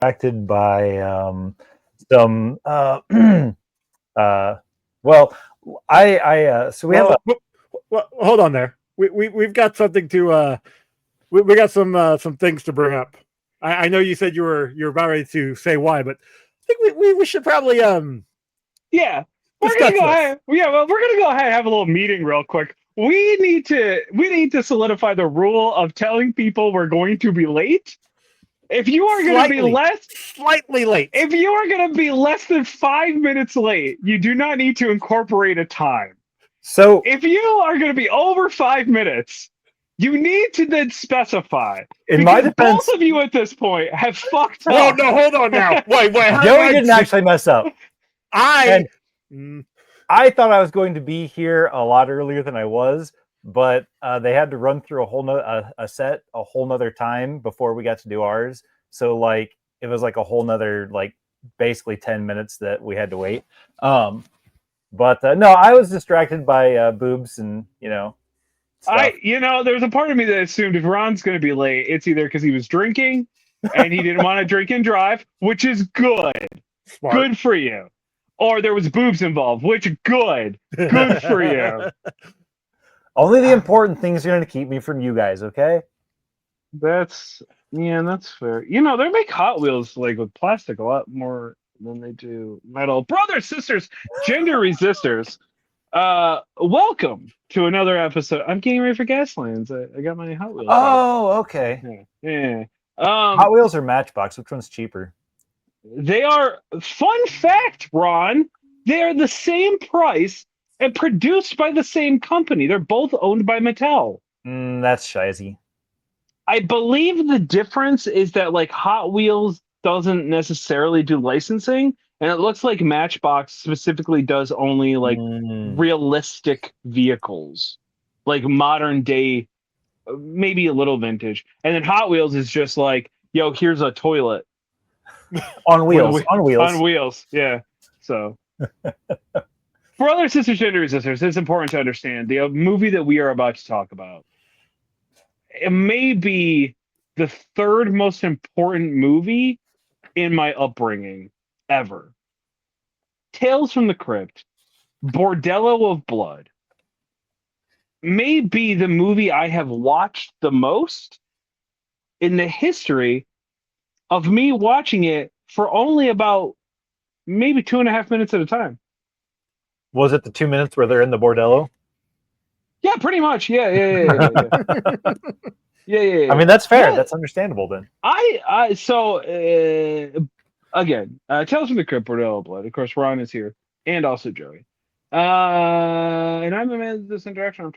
Acted by some well, so we have well, hold on there. We've got something to we got some things to bring up. I know you said you're about ready to say why, but I think we should probably yeah, we're gonna go ahead. Yeah, well, we're gonna go ahead and have a little meeting real quick. We need to solidify the rule of telling people we're going to be late. If you are going to be slightly late, if you are going to be less than 5 minutes late, you do not need to incorporate a time. So if you are going to be over 5 minutes, you need to then specify. In my defense, both of you at this point have fucked up. No, hold on now. Wait. Joey didn't actually mess up. I thought I was going to be here a lot earlier than I was, but they had to run through a whole nother time before we got to do ours. So like it was like a whole nother like basically 10 minutes that we had to wait. But no, I was distracted by boobs and stuff. There's a part of me that assumed if Ron's going to be late, it's either because he was drinking and he didn't want to drink and drive, which is good. Smart. Good for you. Or there was boobs involved, which good for you. Only the important things are going to keep me from you guys, okay? That's fair. They make Hot Wheels like with plastic a lot more than they do metal. Brothers, sisters, gender resistors. Welcome to another episode. I'm getting ready for Gaslands. I got my Hot Wheels. Oh, okay. Yeah. Hot Wheels or Matchbox? Which one's cheaper? They are. Fun fact, Ron. They are the same price and produced by the same company. They're both owned by Mattel. That's shizy. I believe the difference is that like Hot Wheels doesn't necessarily do licensing, and it looks like Matchbox specifically does only like realistic vehicles, like modern day, maybe a little vintage. And then Hot Wheels is just like, yo, here's a toilet on wheels. On wheels. Yeah. So. Brothers, sisters, gender resistors, it's important to understand the movie that we are about to talk about. It may be the third most important movie in my upbringing ever. Tales from the Crypt, Bordello of Blood, may be the movie I have watched the most in the history of me watching it for only about maybe 2.5 minutes at a time. Was it the 2 minutes where they're in the bordello? Yeah, pretty much. Yeah. Yeah. I mean, that's fair. Yeah. That's understandable then. Again, Tales from the Crypt, Bordello Blood. Of course, Ron is here, and also Joey. And I'm the man of this interaction.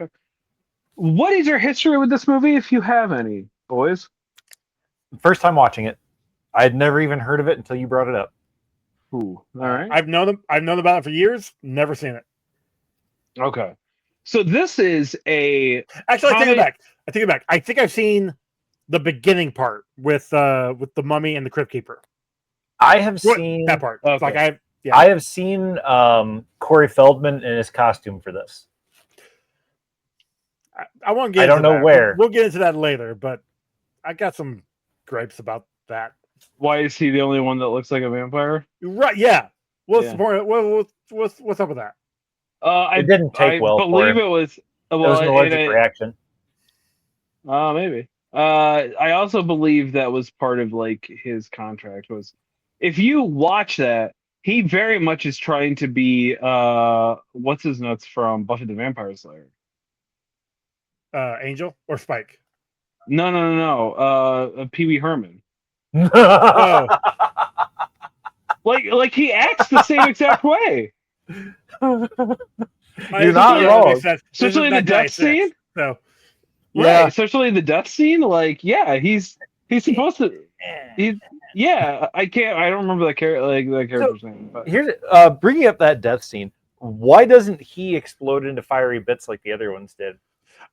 What is your history with this movie, if you have any, boys? First time watching it. I had never even heard of it until you brought it up. Ooh, all right. I've known about it for years. Never seen it. Okay, so this is a. Actually, I take it back. I think I've seen the beginning part with the mummy and the Crypt Keeper. I have seen that part. Okay. Like I have seen Corey Feldman in his costume for this. I won't get. I don't know where. We'll get into that later, but I got some gripes about that. Why is he the only one that looks like a vampire? Right, yeah. What's up with that? It didn't take well. I believe it was. Well, it was an allergic reaction. Maybe. I also believe that was part of like his contract was, if you watch that, he very much is trying to be what's his nuts from Buffy the Vampire Slayer. Angel or Spike? No. Pee Wee Herman. Oh. Like he acts the same exact way. You're not wrong. Especially in the death scene. No. Yeah. Right, especially the death scene. Like, yeah, he's supposed to. I don't remember that character's name. But. Here's bringing up that death scene. Why doesn't he explode into fiery bits like the other ones did?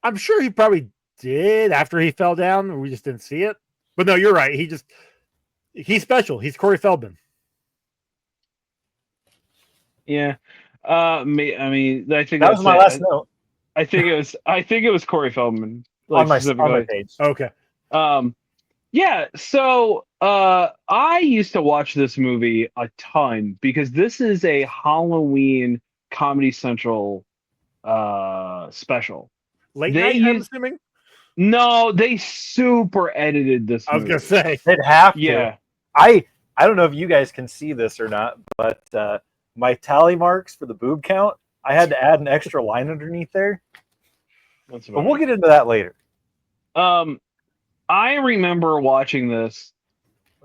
I'm sure he probably did after he fell down. We just didn't see it. But no, you're right. He's special. He's Corey Feldman. Yeah. I mean, I think that was my last note. I think it was Corey Feldman. Like, on my page. Okay. Yeah. So I used to watch this movie a ton because this is a Halloween Comedy Central special. Late They night, I'm used assuming. no, they super edited this I was gonna movie. say. They'd have to. Yeah. I don't know if you guys can see this or not, but my tally marks for the boob count, I had to add an extra line underneath there. That's But about we'll it. get into that later. I remember watching this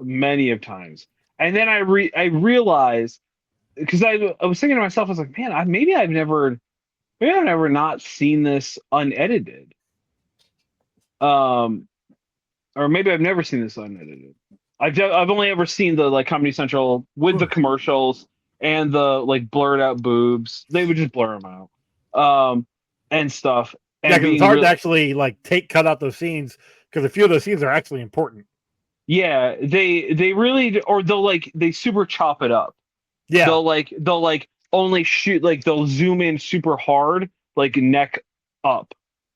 many of times, and then I realized because I was thinking to myself, I was like, man, maybe I've never not seen this unedited. Or maybe I've never seen this unedited. I've only ever seen the like Comedy Central with the commercials and the like blurred out boobs. They would just blur them out, and stuff. And Yeah, because it's being hard to real, actually like cut out those scenes because a few of those scenes are actually important. yeah, they really or they super chop it up. Yeah. They'll only shoot like they'll zoom in super hard, like neck up.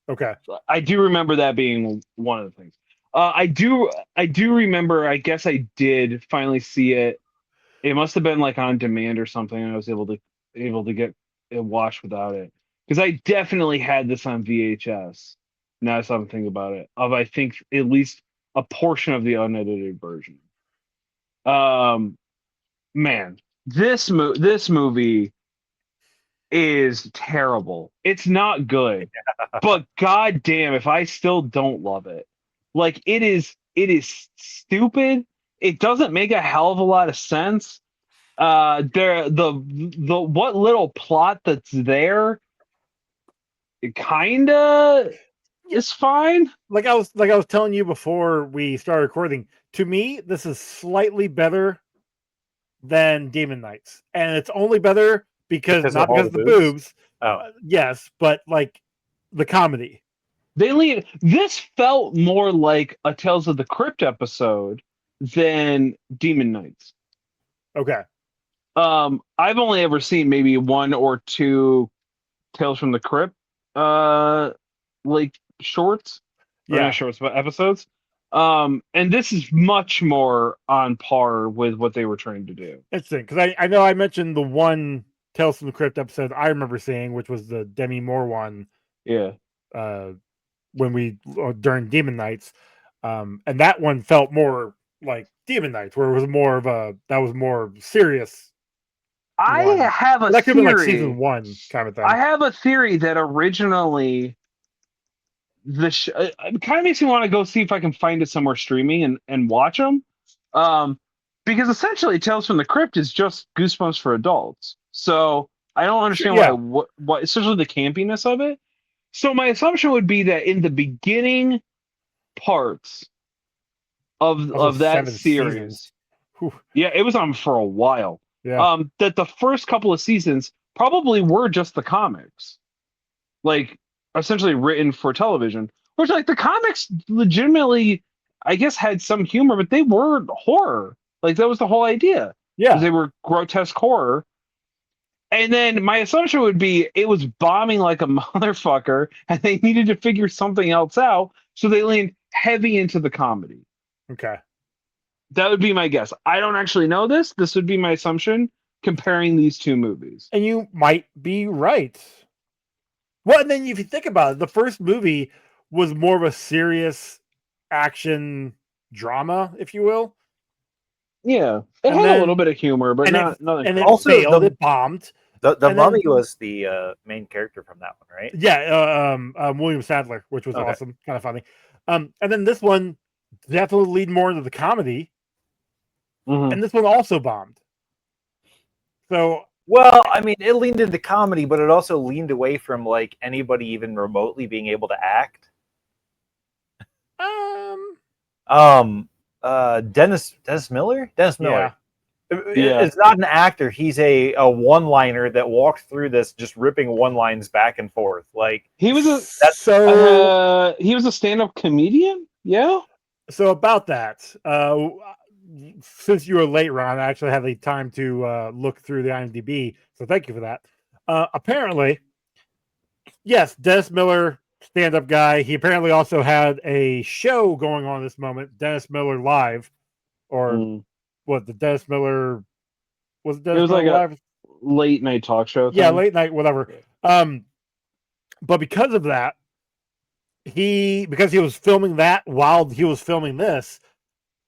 Okay. I do remember that being one of the things. I do remember. I guess I did finally see it. It must have been like on demand or something. I was able to get it watched without it because I definitely had this on VHS. Now that I'm thinking about it, of I think at least a portion of the unedited version. Um, man, this movie is terrible. It's not good. But goddamn, if I still don't love it. Like it is stupid. It doesn't make a hell of a lot of sense. The what little plot that's there, it kinda is fine. Like I was telling you before we started recording, to me, this is slightly better than Demon Knights. And it's only better because not of all because of the the boobs? boobs. Oh. Yes, but like the comedy. This felt more like a Tales of the Crypt episode than Demon Knights. Okay. I've only ever seen maybe one or two Tales from the Crypt like shorts. Or Yeah. not shorts, but episodes. And this is much more on par with what they were trying to do. Interesting. Because I know I mentioned the one Tales from the Crypt episode I remember seeing, which was the Demi Moore one. Yeah. When we during Demon Knights. And that one felt more like Demon Knights, where it was more of that was more serious. I One. have a That could have been like theory. season 1 kind of thing. I have a theory that originally it kind of makes me want to go see if I can find it somewhere streaming and watch them. Because essentially Tales from the Crypt is just Goosebumps for adults. So I don't understand Yeah. what essentially the campiness of it. So my assumption would be that in the beginning parts of that 7 series, yeah, it was on for a while. Yeah. That the first couple of seasons probably were just the comics, like essentially written for television. Which like the comics legitimately, I guess, had some humor, but they were horror. Like that was the whole idea. Yeah. Because they were grotesque horror. And then my assumption would be it was bombing like a motherfucker, and they needed to figure something else out, so they leaned heavy into the comedy. Okay. That would be my guess. I don't actually know this. This would be my assumption comparing these two movies. And you might be right. Well, and then if you think about it, the first movie was more of a serious action drama, if you will. Yeah, it And had then- a little bit of humor, but and not it, nothing. and it Also, failed. the- It bombed. The And mummy then- was the main character from that one, right? Yeah, William Sadler, which was Okay. awesome, kind of funny. And then this one definitely lead more into the comedy, Mhm. and this one also bombed. So Well, I mean, it leaned into comedy, but it also leaned away from like anybody even remotely being able to act. Dennis Miller? Dennis Miller. Yeah. It's not an actor. He's a one-liner that walked through this just ripping one-lines back and forth. Like He was he was a stand-up comedian. Yeah. So about that, since you were late, Ron, I actually had the time to look through the IMDb. So thank you for that. Apparently, yes, Dennis Miller, stand-up guy. He apparently also had a show going on this moment, Dennis Miller Live, or what the Dennis Miller was it It Dennis was Miller like Live? a late night talk show. Yeah, thing. late night, whatever. But because of that, because he was filming that while he was filming this,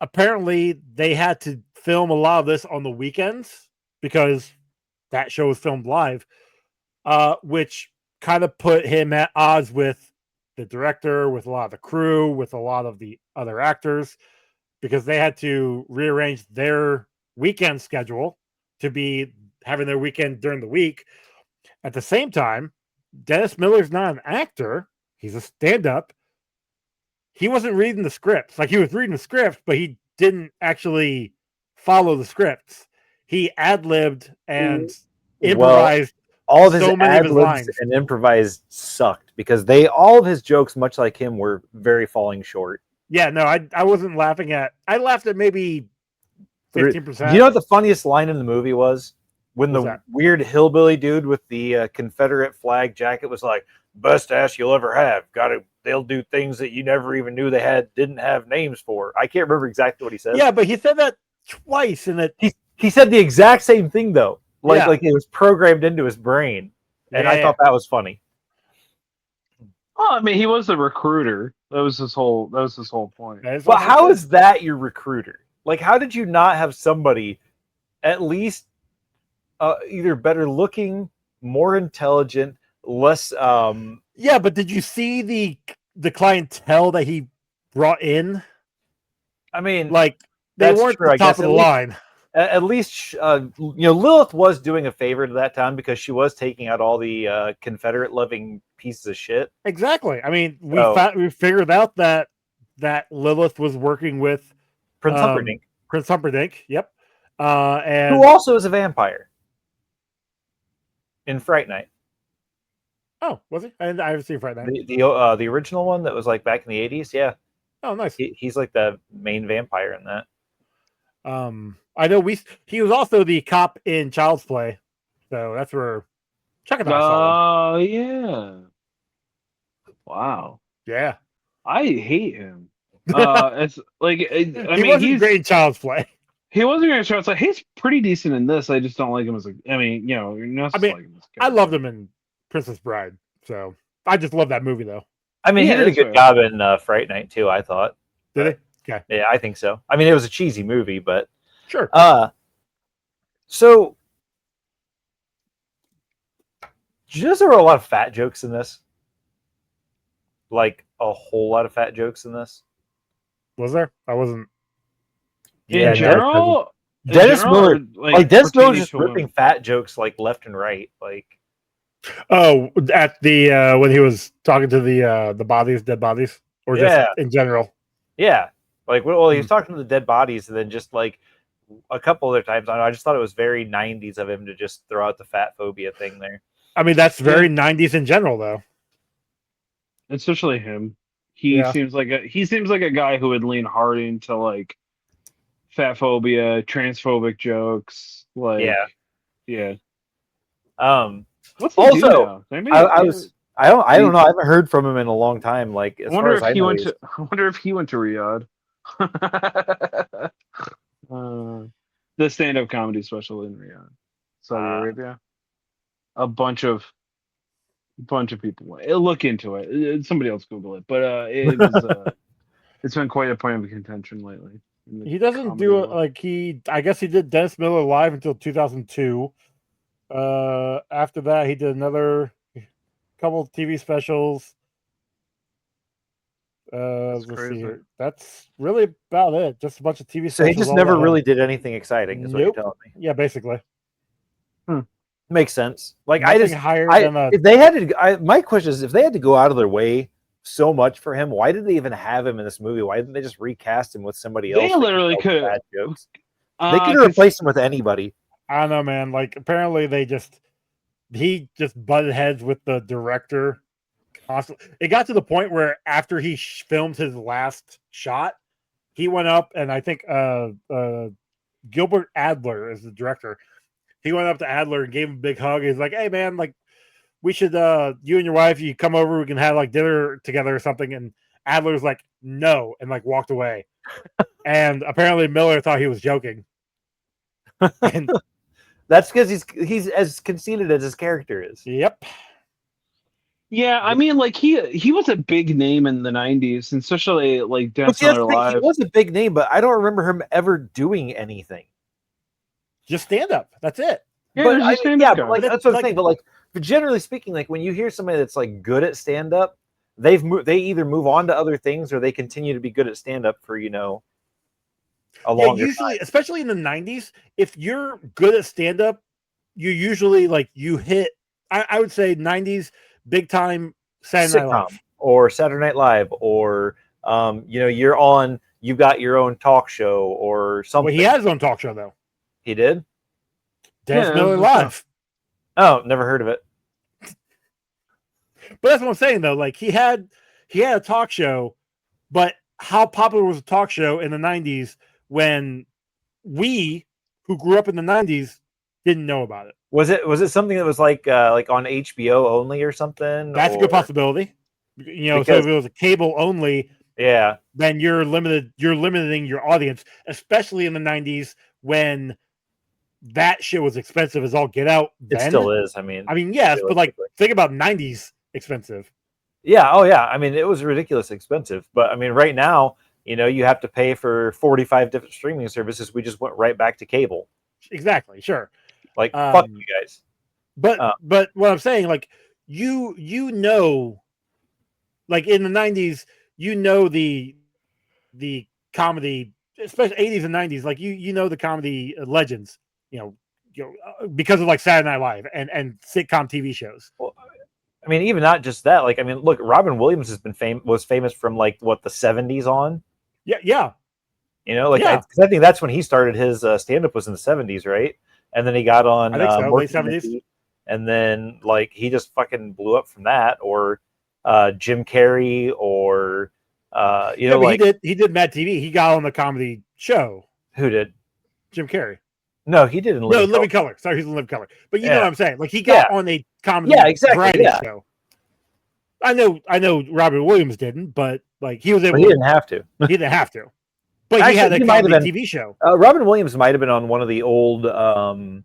apparently they had to film a lot of this on the weekends because that show was filmed live, which kind of put him at odds with the director, with a lot of the crew, with a lot of the other actors, because they had to rearrange their weekend schedule to be having their weekend during the week. At the same time, Dennis Miller's not an actor. He's a stand-up. He wasn't reading the scripts. Like, he was reading the script, but he didn't actually follow the scripts. He ad-libbed and improvised all of his so many of ad his libs lines. and improvised sucked because all of his jokes, much like him, were very falling short. Yeah, no, I wasn't laughing at. I laughed at maybe 15%. You know what the funniest line in the movie was? When What's the that? weird hillbilly dude with the Confederate flag jacket was like, "Best ass you'll ever have. They'll do things that you never even knew they didn't have names for." I can't remember exactly what he said. Yeah, but he said that twice, and He said the exact same thing though, Yeah. like it was programmed into his brain, and I Yeah. thought that was funny. Well, I mean, he was the recruiter. That was his whole point. that is But what he how said. is that your recruiter? Like, how did you not have somebody at least either better looking, more intelligent, less Yeah, but did you see the clientele that he brought in? I mean, Like, they that's weren't true, the I top guess. of the line. At least Lilith was doing a favor to that town because she was taking out all the Confederate loving pieces of shit. Exactly. I mean, Oh. we figured out that Lilith was working with Prince Humperdinck, Prince Humperdinck. Yep. And who also is a vampire in Fright Night. oh, was he? I haven't seen Friday Night. The original one that was like back in the 80s. Yeah. Oh, nice. He's like the main vampire in that. I know he was also the cop in Child's Play, so that's where Chuck and I saw him. Oh yeah! Wow, Yeah, I hate him. It's like he wasn't great in Child's Play. He wasn't great in Child's Play. He's pretty decent in this. I just don't like him as a. I mean, you're not. Like him as I loved him in Princess Bride, so I just love that movie though. I mean, Yeah, he did a good job in Fright Night too. I thought. Did he? Okay. Yeah, I think so. I mean, it was a cheesy movie, but sure. So just there were a lot of fat jokes in this. Like a whole lot of fat jokes in this. Was there? I wasn't. In general, Dennis Miller, like Dennis Miller, just children. ripping fat jokes like left and right, like. Oh, at the when he was talking to the dead bodies, or just in general. Yeah, like well, he was talking to the dead bodies, and then just like a couple other times. I just thought it was very 90s of him to just throw out the fat phobia thing there. I mean, that's very 90s in general, though. Especially him. He seems like a guy who would lean hard into like fat phobia, transphobic jokes. Like, yeah. What's he also, do now? I don't know. I haven't heard from him in a long time. Like, I wonder if he went to Riyadh. The stand-up comedy special in Riyadh, Saudi Arabia. A bunch of people. Look into it. Somebody else Google it. But it was. It's been quite a point of contention lately. He doesn't do it like I guess he did Dennis Miller Live until 2002. After that, he did another couple of TV specials. Let's see here. That's really about it. Just a bunch of TV specials. So he just never really did anything exciting, is what you're telling me. Yeah, basically. Makes sense. Like if they had to, my question is, if they had to go out of their way so much for him, why did they even have him in this movie? Why didn't they just recast him with somebody else? They literally could. Bad jokes. They could have replaced him with anybody. I don't know, man. Like apparently he just butted heads with the director constantly. It got to the point where after he filmed his last shot, he went up and I think Gilbert Adler is the director. He went up to Adler and gave him a big hug. He's like, "Hey, man, like we should, you and your wife, you come over, we can have like dinner together or something." And Adler's like, "No," and like walked away. And apparently Miller thought he was joking. And That's because he's as conceited as his character is. yep. Yeah, I mean, like he was a big name in the '90s, and especially like But Dance see, that's Another the thing, he Live. was a big name, but I don't remember him ever doing anything. Just stand up. That's it. Yeah, But there's a I mean, stand-up yeah, guy. but like But that's what I'm like- saying. But generally speaking, like when you hear somebody that's like good at stand up, they either move on to other things or they continue to be good at stand up for a longer usually, time. especially in the 90s, if you're good at stand up, you usually like you hit. I would say 90s big time Saturday Night Sitcom Live. or Saturday Night Live or you've got your own talk show or something. Well, he had his own talk show though. He did? Dennis Yeah, Miller it was a Live. Oh, never heard of it. But that's what I'm saying though. Like he had a talk show, but how popular was a talk show in the 90s when we who grew up in the 90s didn't know about it? Was it something that was like on HBO only or something? That's a good possibility. So if it was a cable only, Yeah, then you're limiting your audience, especially in the 90s when that shit was expensive as all get out. it still is. I mean, yes, but like realistically. think about 90s expensive. Yeah, oh yeah. I mean, it was ridiculous expensive, but I mean, right now, you have to pay for 45 different streaming services. We just went right back to cable. Exactly, sure. Like, fuck you guys. But what I'm saying, like like in the 90s, the comedy, especially 80s and 90s, like the comedy legends, because of like Saturday Night Live and sitcom TV shows. Well, I mean, even not just that. Like, I mean, look, Robin Williams has been was famous from like what the 70s on. Yeah. I think that's when he started his stand up was in the 70s, right? And then he got on I think so, late Mork and 70s. Mindy, and then like he just fucking blew up from that. Or Jim Carrey, or he did Mad TV. He got on the comedy show. Who did? Jim Carrey. No, he didn't. Living Color. Sorry, he's in Living Color. But you know what I'm saying? Like he got on a comedy variety show. I know Robin Williams didn't, but like he was able. But he didn't have to. He didn't have to. But Actually, he had a he might have comedy been- TV show. Robin Williams might have been on one of the old The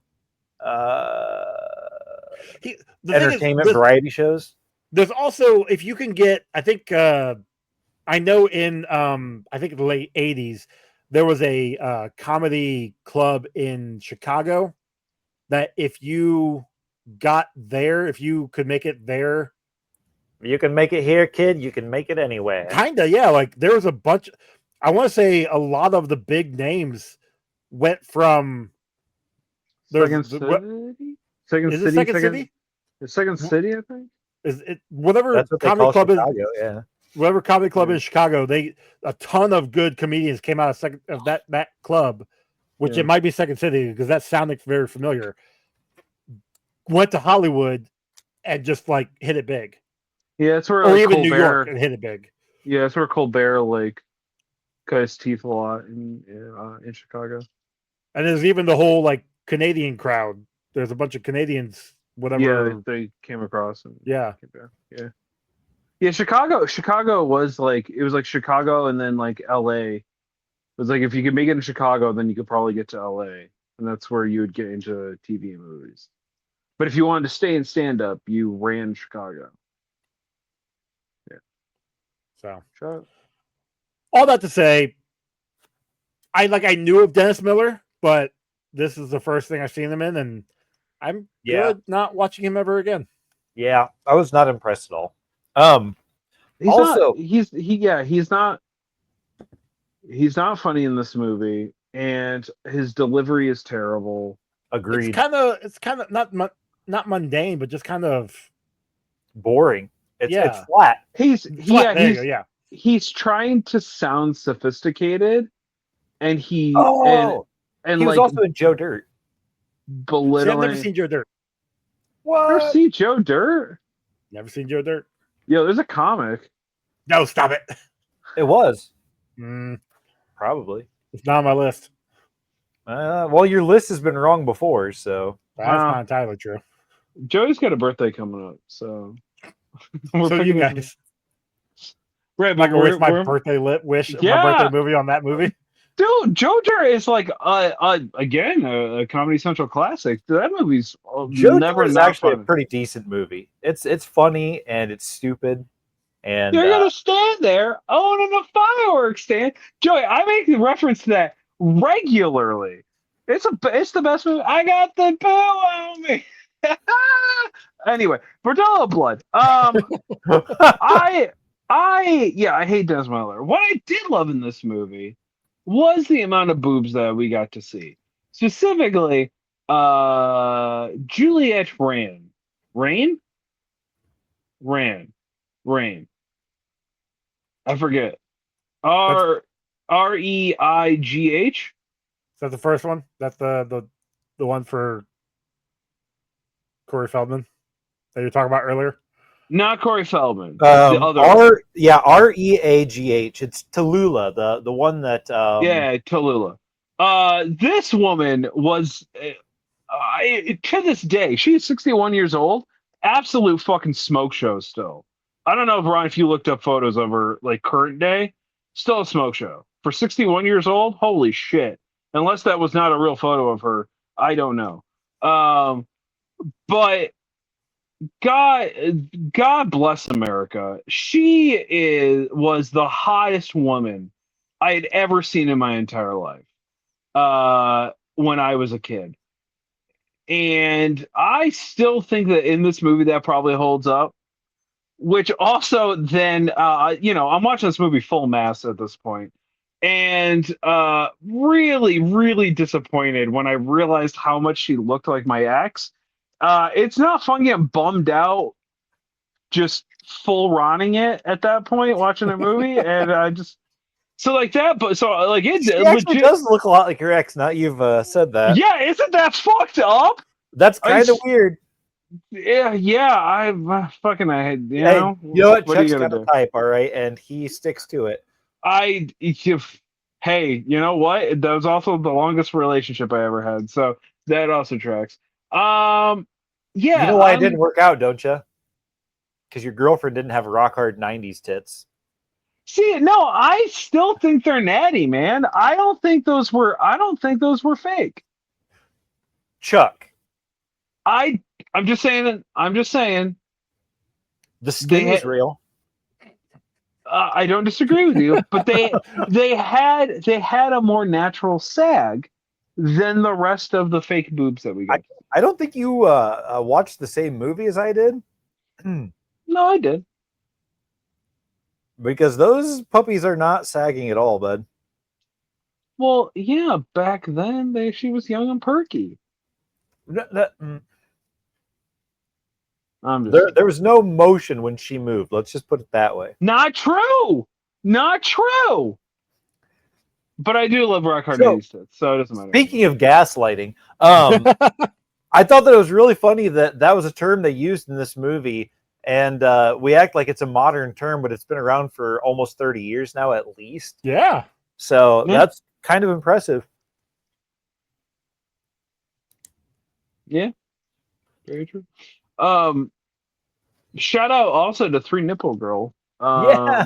thing is, entertainment variety shows. there's also, if you can get, I think I know in I think the late 80s there was a comedy club in Chicago that if you could make it there, You can make it here, kid. You can make it anywhere. kind of, yeah, like there was a bunch. I want to say a lot of the big names went from Second City. Second is City. it Second City? Second City, I think. Is it whatever That's what they comedy call club Chicago, is? yeah. Whatever comedy club in Chicago, a ton of good comedians came out of that club, which Yeah. it might be Second City because that sounded very familiar. Went to Hollywood and just like hit it big, Yeah, that's where or like, even New York Colbert. and hit it big. Yeah, that's where Colbert like cut his teeth a lot in Chicago. And there's even the whole like Canadian crowd. There's a bunch of Canadians, whatever. Yeah, they came across and Yeah. came back. Yeah. Chicago was like it was like Chicago and then like LA. It was like if you could make it in Chicago, then you could probably get to LA, and that's where you would get into TV and movies. But if you wanted to stay in stand up, you ran Chicago. So Shut up. all that to say, I knew of Dennis Miller, but this is the first thing I've seen him in, and I'm good not watching him ever again. Yeah, I was not impressed at all. He's not funny in this movie, and his delivery is terrible. Agreed. It's kind of not mundane, but just kind of Boring. It's Yeah. flat. He's trying to sound sophisticated, and he Oh, and he was like also in Joe Dirt. See, I've belittling. never seen Joe Dirt. Ever see Joe Dirt? Never seen Joe Dirt. Yo, there's a comic. No, stop it. It was Mm, probably. it's not on my list. Well, your list has been wrong before, so That's Wow. not entirely true. Joey's got a birthday coming up, so So you guys, Right, I'm not but gonna waste my we're birthday wish, my yeah, birthday movie on that movie. dude. Joe Janero is like again a Comedy Central classic. That movie's Jojo never is not actually a funny. pretty decent movie. It's funny and it's stupid, and They're gonna stand there owning a fireworks stand. Joey, I make the reference to that regularly. It's the best movie. I got the poo on me. Anyway, Bordello blood. I I hate Des Miller. What I did love in this movie was the amount of boobs that we got to see. Specifically, Juliet Rain, Rain. I forget. That's, Reigh. is that the first one? That's the one for Corey Feldman that you were talking about earlier. Not Corey Feldman. The other one. Reagh. It's Tallulah, the one that Yeah, Tallulah. This woman was to this day, she's 61 years old. Absolute fucking smoke show still. I don't know if Ron, if you looked up photos of her like current day, still a smoke show. For 61 years old, holy shit. Unless that was not a real photo of her, I don't know. But God bless America. Was the hottest woman I had ever seen in my entire life. When I was a kid. And I still think that in this movie that probably holds up. Which also then I'm watching this movie full mass at this point. And really, really disappointed when I realized how much she looked like my ex. It's not fun getting bummed out just full ronning it at that point watching a movie, and I just so like that. But so like it she actually legit. does look a lot like your ex. Now you've said that. Yeah, isn't that fucked up? That's kind of weird. Yeah. I fucking I had Hey, you know what? What are you Chuck's gonna got a do? type, all right, and he sticks to it. Hey, you know what? That was also the longest relationship I ever had, so that also tracks. You Yeah, know why it didn't work out, don't you? Because your girlfriend didn't have rock hard '90s tits. See, no, I still think they're natty, man. I don't think those were fake. Chuck, I'm just saying. the skin was real. I don't disagree with you, but they had a more natural sag than the rest of the fake boobs that we got. I don't think you watched the same movie as I did. No, I did. Because those puppies are not sagging at all, bud. Well, yeah, back then she was young and perky. There was no motion when she moved. Let's just put it that way. Not true. But I do love rock hard tits, so it doesn't matter. Speaking of gaslighting, I thought that it was really funny that was a term they used in this movie, and we act like it's a modern term, but it's been around for almost 30 years now, at least. Yeah. So that's kind of impressive. Yeah. Very true. Shout out also to Three Nipple Girl. Yeah.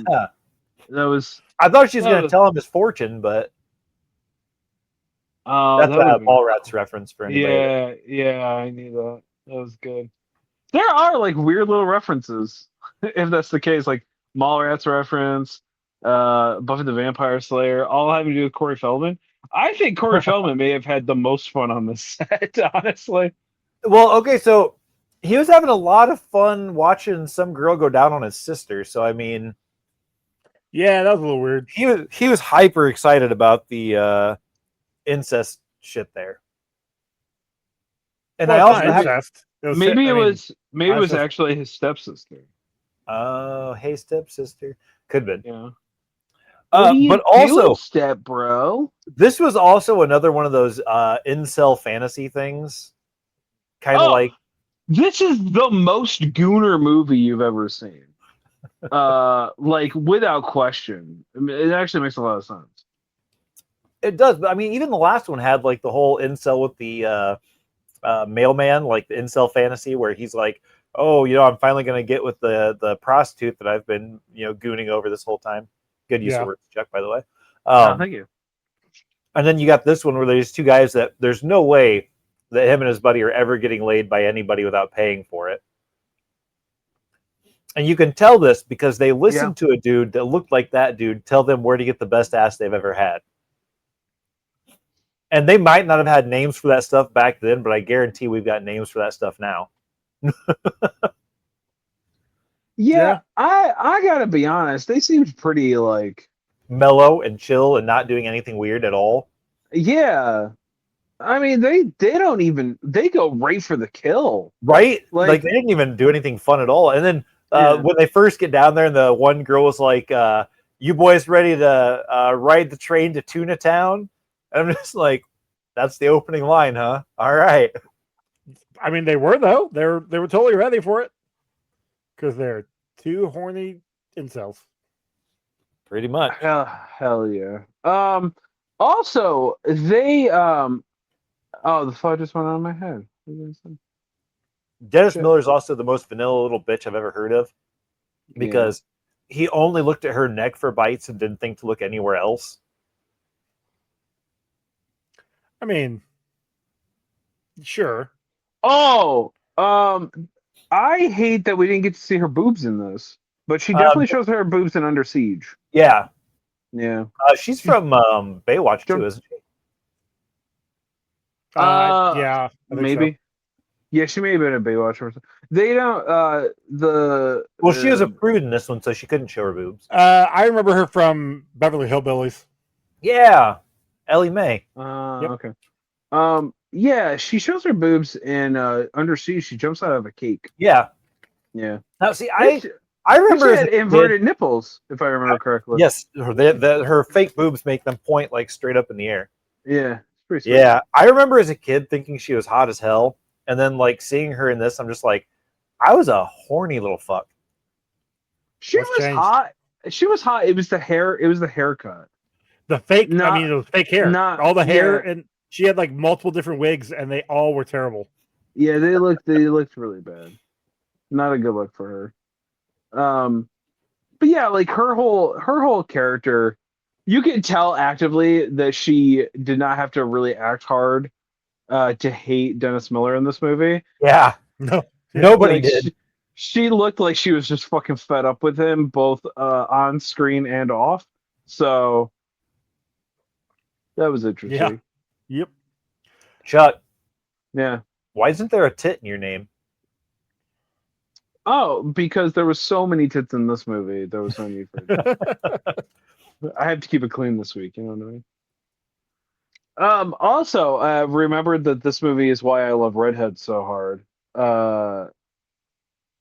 That was. I thought she was going to tell him his fortune, but that's a Mallrats reference for anybody. Yeah, I knew that. That was good. There are like weird little references, if that's the case, like Mallrats reference, Buffy the Vampire Slayer, all having to do with Corey Feldman. I think Corey Feldman may have had the most fun on this set, honestly. Well, okay, so he was having a lot of fun watching some girl go down on his sister. So I mean, yeah, that was a little weird. He was hyper excited about the incest shit there. And well, I also maybe it was actually his stepsister. Oh, hey stepsister, could have been. Yeah. But also, step bro. This was also another one of those incel fantasy things, kind of like. This is the most gooner movie you've ever seen. Like without question. I mean, it actually makes a lot of sense. It does, but I mean, even the last one had like the whole incel with the mailman, like the incel fantasy, where he's like oh, I'm finally going to get with the prostitute that I've been, gooning over this whole time. Good use of words, Chuck, by the way. Thank you. And then you got this one where there's two guys that there's no way that him and his buddy are ever getting laid by anybody without paying for it. And you can tell this because they listened to a dude that looked like that dude tell them where to get the best ass they've ever had. And they might not have had names for that stuff back then, but I guarantee we've got names for that stuff now. Yeah, I gotta be honest. They seemed pretty like mellow and chill and not doing anything weird at all. Yeah, I mean they go right for the kill, right? Like they didn't even do anything fun at all. And then when they first get down there, and the one girl was like, "You boys ready to ride the train to Tuna Town?" And I'm just like, "That's the opening line, huh? All right." I mean, they were though. They were totally ready for it because they're two horny incels. Pretty much. Hell yeah. Also, they oh, the thought just went out of my head. Dennis Miller's also the most vanilla little bitch I've ever heard of, because he only looked at her neck for bites and didn't think to look anywhere else. I mean, sure. Oh, I hate that we didn't get to see her boobs in this, but she definitely shows her boobs in Under Siege. Yeah. Yeah. She's from Baywatch too, isn't she? Yeah. Maybe. So. Yeah, she may have been a Baywatch or something. They don't well, she was a prude in this one, so she couldn't show her boobs. I remember her from Beverly Hillbillies. Yeah. Ellie Mae. Okay. Yeah, she shows her boobs in Under Siege. She jumps out of a cake. Yeah. Yeah. Now, see, I remember she had inverted nipples, if I remember correctly. Yes, her fake boobs make them point like straight up in the air. Yeah, it's pretty sweet. Yeah, I remember as a kid thinking she was hot as hell, and then like seeing her in this, I'm just like, I was a horny little fuck. She was hot. She was hot. It was the hair. It was the haircut. The fake. It was fake hair. All the hair, and she had like multiple different wigs, and they all were terrible. Yeah, they looked really bad. Not a good look for her. But yeah, like her whole character, you can tell actively that she did not have to really act hard to hate Dennis Miller in this movie. Yeah, nobody did. She looked like she was just fucking fed up with him, both on screen and off. So that was interesting. Yeah. Yep. Chuck. Yeah. Why isn't there a tit in your name? Oh, because there was so many tits in this movie. There was no need for it. I have to keep it clean this week. You know what I mean? Also, remembered that this movie is why I love Redhead so hard.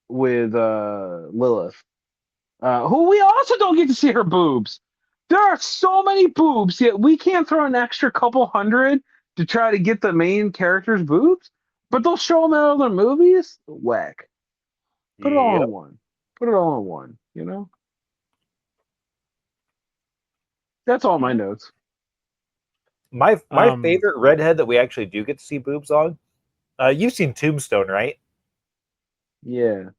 With Lilith, who we also don't get to see her boobs. There are so many boobs, yet we can't throw an extra couple hundred to try to get the main character's boobs. But they'll show them in other movies. Whack. Put it all in one. Put it all in one, you know? That's all my notes. My favorite redhead that we actually do get to see boobs on. You've seen Tombstone, right? Yeah.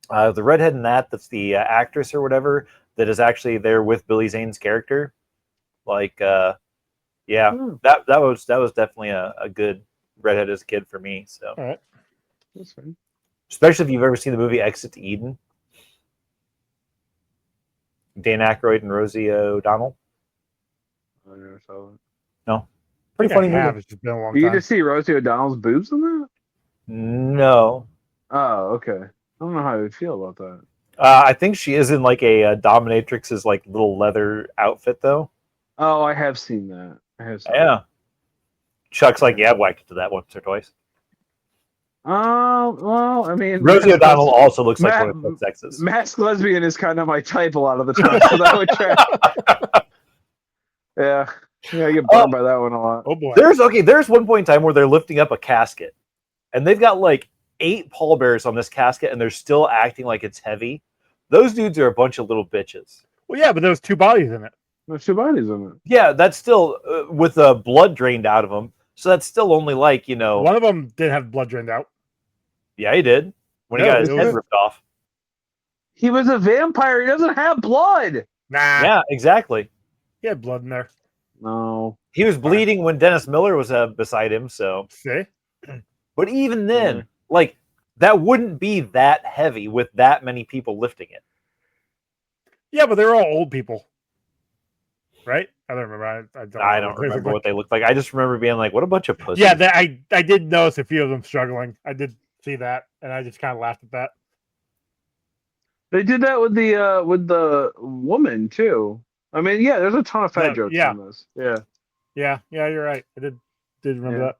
The redhead in that's the actress or whatever that is actually there with Billy Zane's character. Like, that was definitely a good redhead as a kid for me. So, all right, that's fine. Especially if you've ever seen the movie Exit to Eden. Dan Aykroyd and Rosie O'Donnell. I never saw it. No, pretty funny movie. It's just been a long you time. just see Rosie O'Donnell's boobs in that? No. Oh, okay. I don't know how I would feel about that. I think she is in like a dominatrix's like little leather outfit though. Oh, I have seen that. Yeah. Chuck's like, yeah, I've whacked it to that once or twice. Well, I mean, Rosie O'Donnell also looks like one of the sexes. Masked lesbian is kind of my type a lot of the time, so that would track. Yeah, I get burned by that one a lot. Oh boy. There's one point in time where they're lifting up a casket, and they've got like 8 pallbearers on this casket, and they're still acting like it's heavy. Those dudes are a bunch of little bitches. Well, yeah, but there was 2 bodies in it. There's 2 bodies in it. Yeah, that's still with blood drained out of them. So that's still only like, One of them did have blood drained out. Yeah, he did. when he No, got his it head was- ripped off. He was a vampire. He doesn't have blood. Nah, Yeah, exactly. he had blood in there. No. He was bleeding when Dennis Miller was beside him. So, See? but even then, Yeah. like that wouldn't be that heavy with that many people lifting it. Yeah, but they're all old people, right? I don't remember. I don't remember what they looked like. I just remember being like, "What a bunch of pussies!" Yeah, I did notice a few of them struggling. I did see that, and I just kind of laughed at that. They did that with the woman too. I mean, yeah, there's a ton of fat jokes yeah. in this. Yeah. Yeah, you're right. I did remember Yeah. that.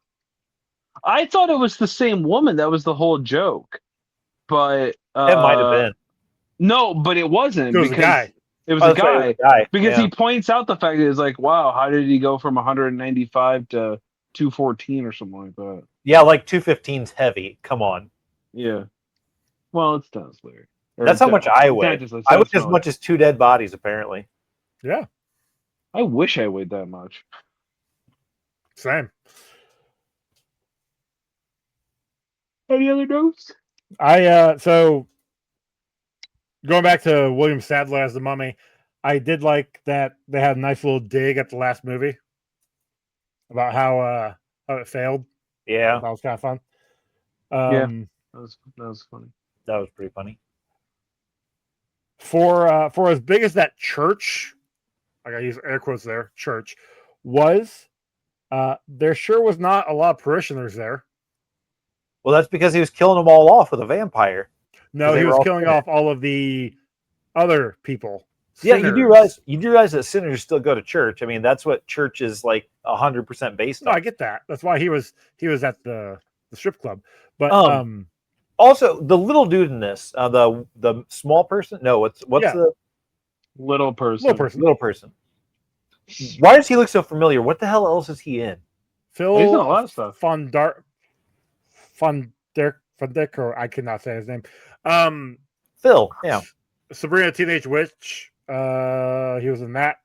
I thought it was the same woman. That was the whole joke. But it might have been. No, but it wasn't It was a because guy. it was Oh, a that's right, it was guy. a guy. Because Yeah. he points out the fact that it's like, wow, how did he go from 195 to 214 or something like that? Yeah, like 215's heavy. Come on, Yeah. Well, it's Dennis Leary. that's how much I weigh. I weigh as much. much as 2 dead bodies, apparently. Yeah, I wish I weighed that much. same. Any other notes? So going back to William Sadler as the Mummy, I did like that they had a nice little dig at the last movie about how it failed. Yeah, That was kind of fun. Yeah. That was funny. that was pretty funny. For as big as that church, I gotta use air quotes there, church was, there sure was not a lot of parishioners there. Well, that's because he was killing them all off with a vampire. No, they he were was all killing sinners. off all of the other people. Yeah, you do Sinners. realize that sinners still go to church. I mean, that's what church is like 100% based No, on. I get that. That's why he was at the strip club. But Also, the little dude in this, the small person. No, what's Yeah. the Little person. Little person. little person? Why does he look so familiar? What the hell else is he in? Phil He's in a lot of stuff. Fondecker, I cannot say his name. Phil. Yeah. Sabrina Teenage Witch. He was in that.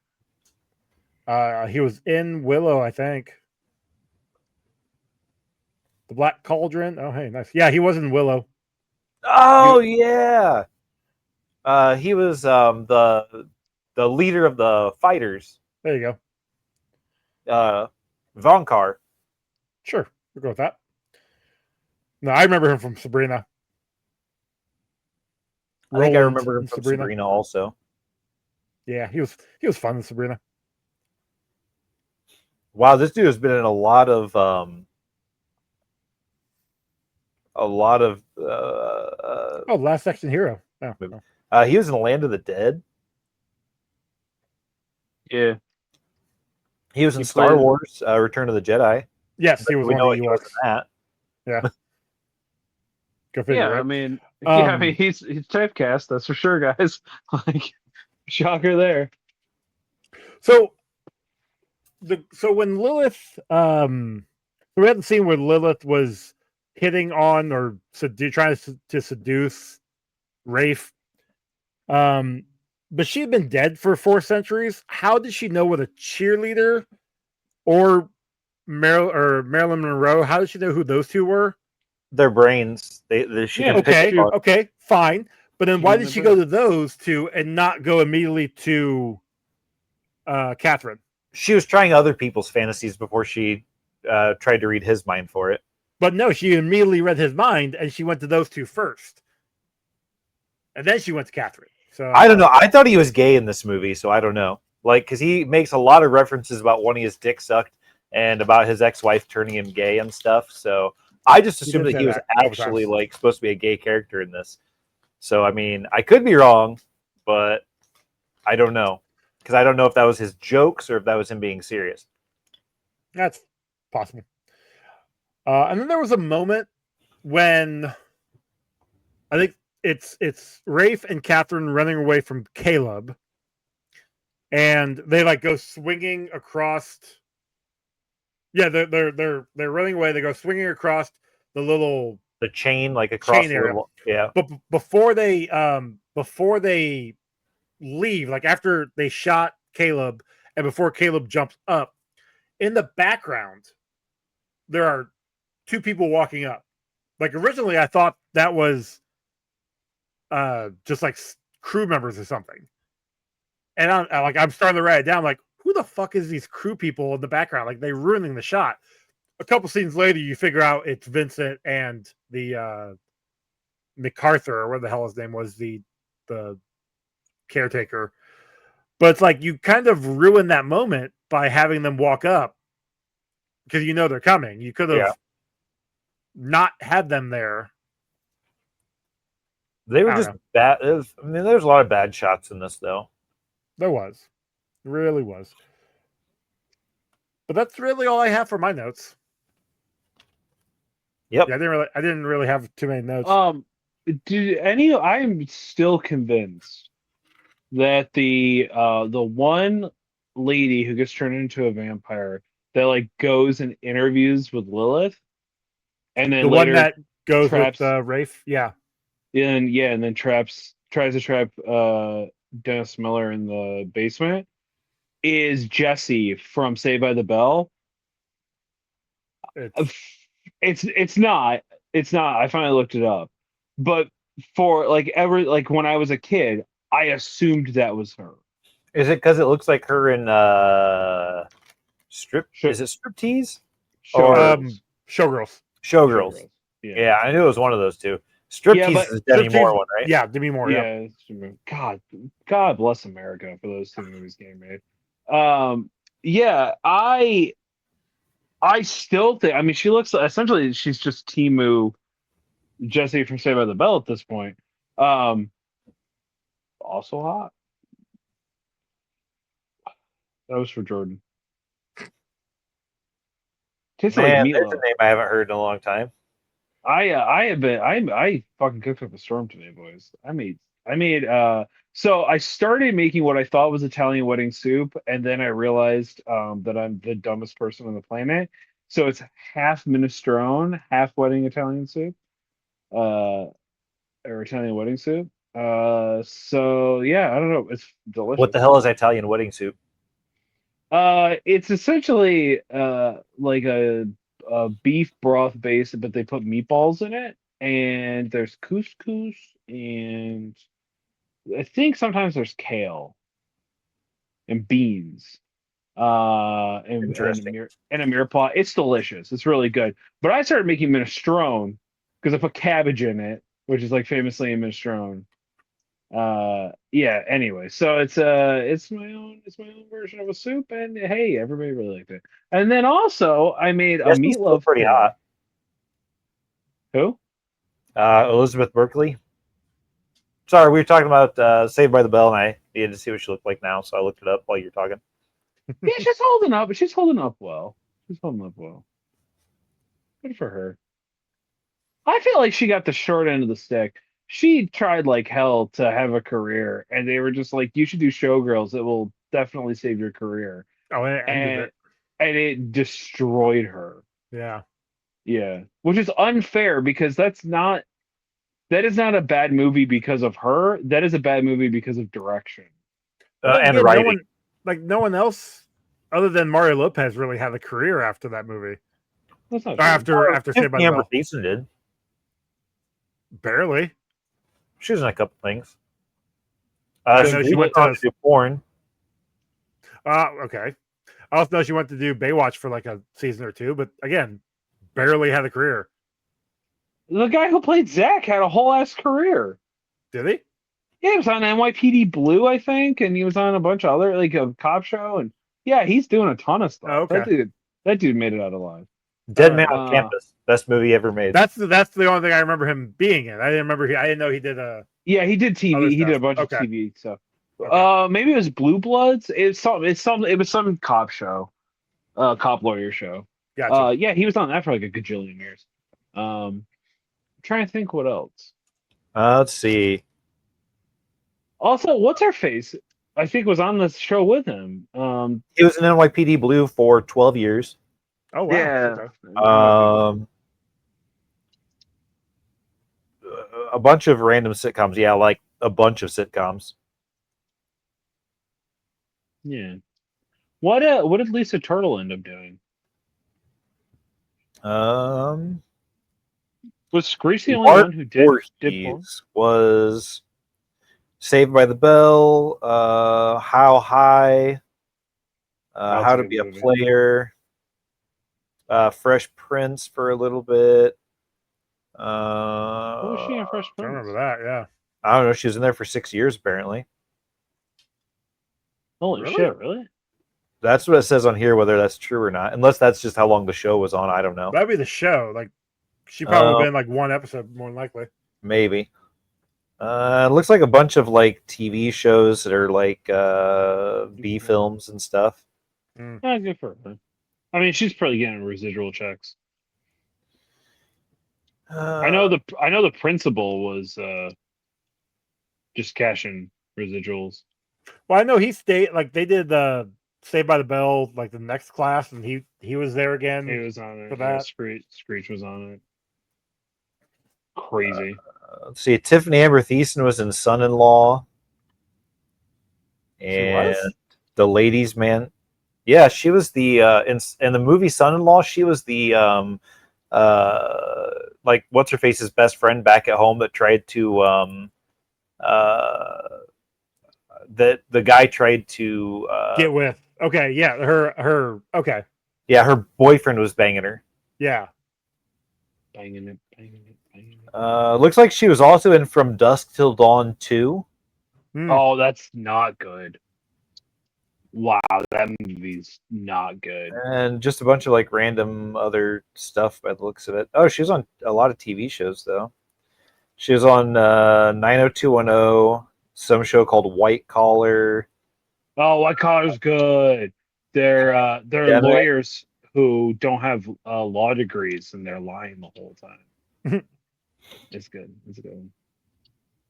He was in Willow, I think. The Black Cauldron. Oh, hey, nice. Yeah, he was in Willow. Oh yeah. He was the leader of the fighters. There you Uh, Vonkar. Sure, we'll go with that. No, I remember him from Sabrina. I think I Roland remember him in from Sabrina also. Yeah, he was fun in Sabrina. Wow, this dude has been in a lot of Last Action Hero. Oh, movie. He was in Land of the Dead. Yeah. He was in He Star played- Wars, Return of the Jedi. yes, he was We one know of the he was in Ewoks. that. Go figure. Yeah, right? I mean, I Um, mean, he's typecast, that's for sure, guys. Like, shocker there. So when Lilith, we had the scene where Lilith was hitting on or trying to seduce Rafe. But she had been dead for 4 centuries. How did she know what a cheerleader or Marilyn Monroe? How did she know who those two were? Their brains. She can pick Okay, apart. okay, fine. But then She why knew did the she go brain. to those two and not go immediately to Catherine? She was trying other people's fantasies before she tried to read his mind for it. But no, she immediately read his mind and she went to those two first. And then she went to Catherine. So I don't know. I thought he was gay in this movie, so I don't know. Like, because he makes a lot of references about wanting his dick sucked and about his ex-wife turning him gay and stuff. So I just He assumed did that say he was that a couple actually times. like supposed to be a gay character in this. So I mean, I could be wrong, but I don't know because I don't know if that was his jokes or if that was him being serious. that's possible. And then there was a moment when I think it's Rafe and Catherine running away from Caleb, and they like go swinging across. Yeah, they're running away. They go swinging across the little. The chain, like across Chain the area. little, yeah. But before they leave, like after they shot Caleb and before Caleb jumps up, in the background there are 2 people walking up. Like originally I thought that was just like crew members or something. And I'm starting to write it down. Like, who the fuck is these crew people in the background? Like, they're ruining the shot. A couple scenes later, you figure out it's Vincent and the MacArthur, or what the hell his name was, the caretaker. But it's like you kind of ruin that moment by having them walk up because you know they're coming. You could have not had them there. They were just bad. There's a lot of bad shots in this, though. There was. It really was. But that's really all I have for my notes. Yep. Yeah, I didn't really have too many notes. I'm still convinced that the one lady who gets turned into a vampire that like goes and interviews with Lilith, and then the later one that goes traps, with Rafe, and then tries to trap Dennis Miller in the basement, is Jesse from Saved by the Bell. It's not. I finally looked it up, but for when I was a kid, I assumed that was her. Is it because it looks like her in strip? Is it striptease? Showgirls. Showgirls. Yeah, I knew it was one of those two. Striptease is Demi Moore one, right? Yeah, Demi Moore. Yeah. God bless America for those two movies getting made. I still think. I mean, she looks essentially she's just Timu Jesse from Saved by the Bell at this point. Also hot. That was for Jordan. Tastes like Man, meatloaf. there's a name I haven't heard in a long time. I fucking cooked up a storm today, boys. So I started making what I thought was Italian wedding soup, and then I realized that I'm the dumbest person on the planet. So it's half minestrone, half wedding Italian soup, or Italian wedding soup. So yeah, I don't know. It's delicious. What the hell is Italian wedding soup? It's essentially like a beef broth base, but they put meatballs in it, and there's couscous, and I think sometimes there's kale and beans. And a mirror pot. It's delicious. It's really good. But I started making minestrone because I put cabbage in it, which is like famously in minestrone. Anyway, so it's my own version of a soup, and hey, everybody really liked it. And then also I made a meatloaf. Pretty hot. Who? Elizabeth Berkley. Sorry, we were talking about Saved by the Bell, and I needed to see what she looked like now, so I looked it up while you're talking. Yeah, she's holding up, but she's holding up well. Good for her. I feel like she got the short end of the stick. She tried like hell to have a career, and they were just like, "You should do Showgirls. It will definitely save your career." Oh, and it destroyed her. Yeah, which is unfair because that is not a bad movie because of her. That is a bad movie because of direction and writing. No one else other than Mario Lopez really had a career after that movie. That's not after Saved by the Bell. Thiessen did. Barely. She was in a couple things. She went to do porn. Okay. I also know she went to do Baywatch for like a season or two, but again, barely had a career. The guy who played Zach had a whole ass career. Did he? Yeah, he was on NYPD Blue, I think, and he was on a bunch of other like a cop show, and yeah, he's doing a ton of stuff. Oh, okay. That dude made it out alive. Dead Man on Campus, best movie ever made. That's the only thing I remember him being in. I didn't know he did a. Yeah, he did TV. He did a bunch of TV stuff. Okay. Maybe it was Blue Bloods. It was some cop show, cop lawyer show. Gotcha. Yeah, he was on that for like a gajillion years. I'm trying to think what else. Let's see. Also, what's her face? I think was on this show with him. He was in NYPD Blue for 12 years. Oh wow. Yeah. A bunch of random sitcoms. Yeah, like a bunch of sitcoms. Yeah. What did Lisa Turtle end up doing? Was Grace the only one who did porn? was Saved by the Bell, How High, That's How a to good Be a movie. Player, Fresh Prince for a little bit. What was she in Fresh I Prince? remember that. Yeah. I don't know. She was in there for 6 years, apparently. Holy Really? shit! Really? That's what it says on here, whether that's true or not. Unless that's just how long the show was on. I don't know. That'd be the show. Like, she probably been like one episode, more than likely. Maybe. It looks like a bunch of like TV shows that are like B films and stuff. Yeah, good for her. I mean, she's probably getting residual checks. I know the principal was just cashing residuals. Well, I know he stayed. Like, they did the Saved by the Bell, like the next class, and he was there again. He was on it. For Yeah, that. Screech was on it. Crazy. Let's see. Tiffany Amber Thiessen was in Son-in-Law. She was? And The Ladies Man. Yeah, she was the in the movie Son-in-Law. She was the like what's her face's best friend back at home that tried to that the guy tried to Get with. Okay, yeah, her. Okay, yeah, her boyfriend was banging her. yeah. Banging it, banging it, banging it. Looks like she was also in From Dusk Till Dawn 2. Oh, that's not good. Wow, that movie's not good. And just a bunch of like random other stuff by the looks of it. Oh, she was on a lot of TV shows though. She was on 90210, some show called White Collar. Oh, White Collar's good. They're Yeah, lawyers who don't have law degrees and they're lying the whole time. It's good. It's a good one.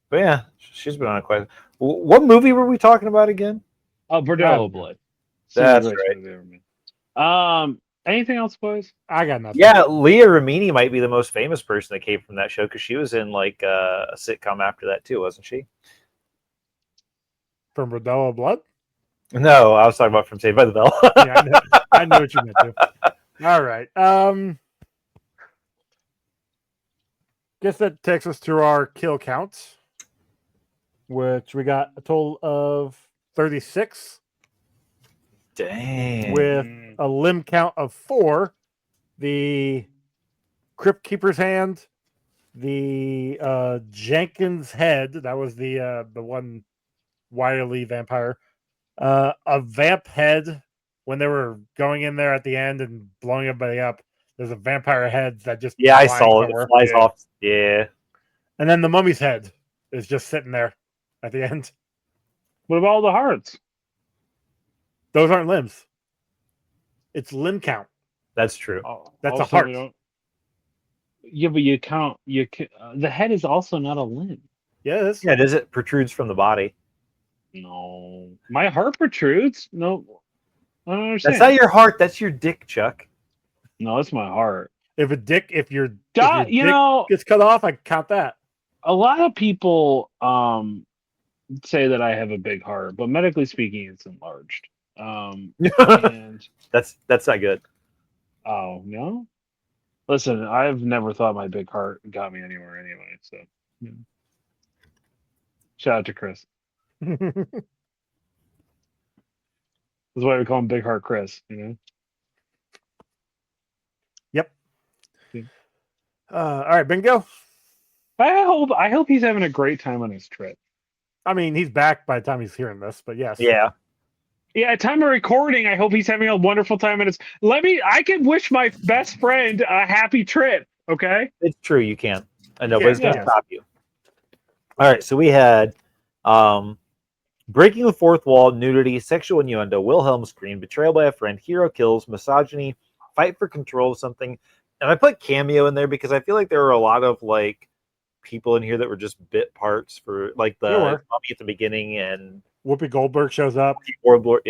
But yeah, she's been on quite. What movie were we talking about again? Oh, Bordello Blood. That's Greatest right. movie ever made. Anything else, boys? I got nothing. Yeah, Leah Remini might be the most famous person that came from that show because she was in like a sitcom after that too, wasn't she? From Bordello Blood? No, I was talking about From Saved by the Bell. Yeah, I know what you meant to. All right. Guess that takes us to our kill counts, which we got a total of 36. Dang. With a limb count of 4. The Crypt Keeper's hand, the Jenkins head, that was the one wirely vampire, a vamp head when they were going in there at the end and blowing everybody up. There's a vampire head that just I saw it. somewhere. It flies off. Yeah. And then the mummy's head is just sitting there at the end. What about all the hearts? Those aren't limbs. It's limb count. That's true. That's a heart. Yeah, but you count. The head is also not a limb. Yes. Yeah, does it protrudes from the body? No, my heart protrudes. No, I don't understand. That's not your heart. That's your dick, Chuck. No, it's my heart. If your You dick know, gets cut off, I count that. a lot of people say that I have a big heart, but medically speaking, it's enlarged. And that's not good. oh no, listen, I've never thought my big heart got me anywhere anyway. So, yeah. Shout out to Chris. That's why we call him Big Heart Chris. You know. Yep. Yeah. All right, bingo. I hope he's having a great time on his trip. I mean, he's back by the time he's hearing this, but yes. Yeah. Yeah, at time of recording, I hope he's having a wonderful time. And I can wish my best friend a happy trip. Okay, it's true. You can, and nobody's Yeah, gonna stop you. All right, so we had breaking the fourth wall, nudity, sexual innuendo, Wilhelm scream, betrayal by a friend, hero kills, misogyny, fight for control of something, and I put cameo in there because I feel like there were a lot of like people in here that were just bit parts for like the mummy at the beginning and. Whoopi Goldberg shows up. Goldberg.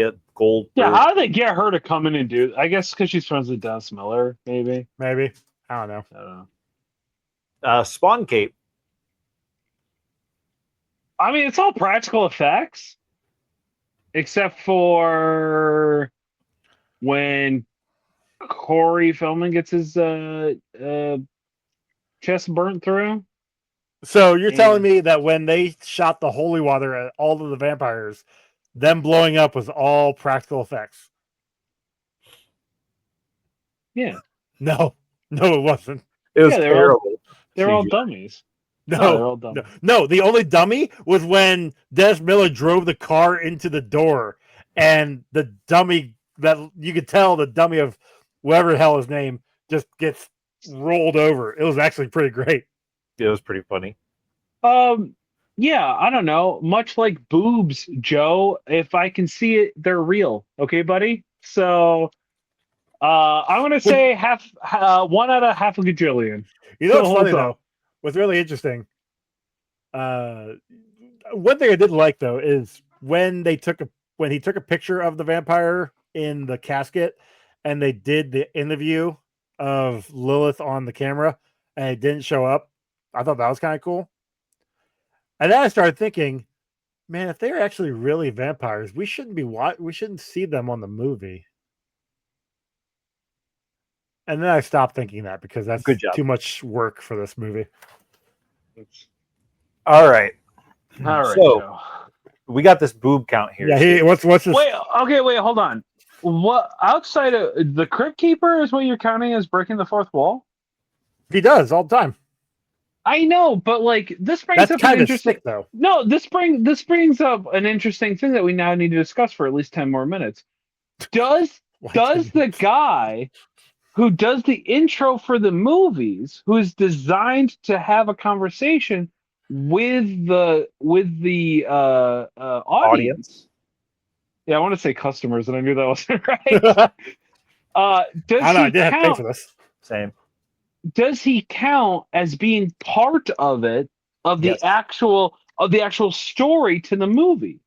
Yeah, how did they get her to come in and do? I guess because she's friends with Dennis Miller, maybe. Maybe. I don't know. I don't know. Spawn cape. I mean, it's all practical effects, except for when Corey Feldman gets his chest burnt through. So you're telling And- me that when they shot the holy water at all of the vampires, them blowing up was all practical effects? Yeah, No, it wasn't. It was Yeah, terrible. they're all CGI. dummies. No, they're all dumb. no. The only dummy was when Dennis Miller drove the car into the door, and the dummy that you could tell the dummy of whatever the hell his name just gets rolled over. It was actually pretty great. It was pretty funny. Yeah, I don't know. Much like boobs, Joe. If I can see it, they're real. Okay, buddy. So, I'm gonna say one out of half a gajillion. You know Still what's funny holds up. though? What's really interesting. One thing I did like though is when he took a picture of the vampire in the casket, and they did the interview of Lilith on the camera, and it didn't show up. I thought that was kind of cool. And then I started thinking, man, if they're actually really vampires, we shouldn't see them on the movie. And then I stopped thinking that because that's Good job. too much work for this movie. All right. All right, So Joe. we got this boob count here. Yeah, what's this? Wait, hold on. What outside of the Crypt Keeper is what you're counting as breaking the fourth wall? He does all the time. I know, but like this brings That's up an kind of interesting. sick, though. No, this brings up an interesting thing that we now need to discuss for at least 10 more minutes. Does the guy who does the intro for the movies, who is designed to have a conversation with the audience? Yeah, I want to say customers, and I knew that wasn't right. I did have to pay for this. Same. Does he count as being part of it, of the Yes. actual story to the movie?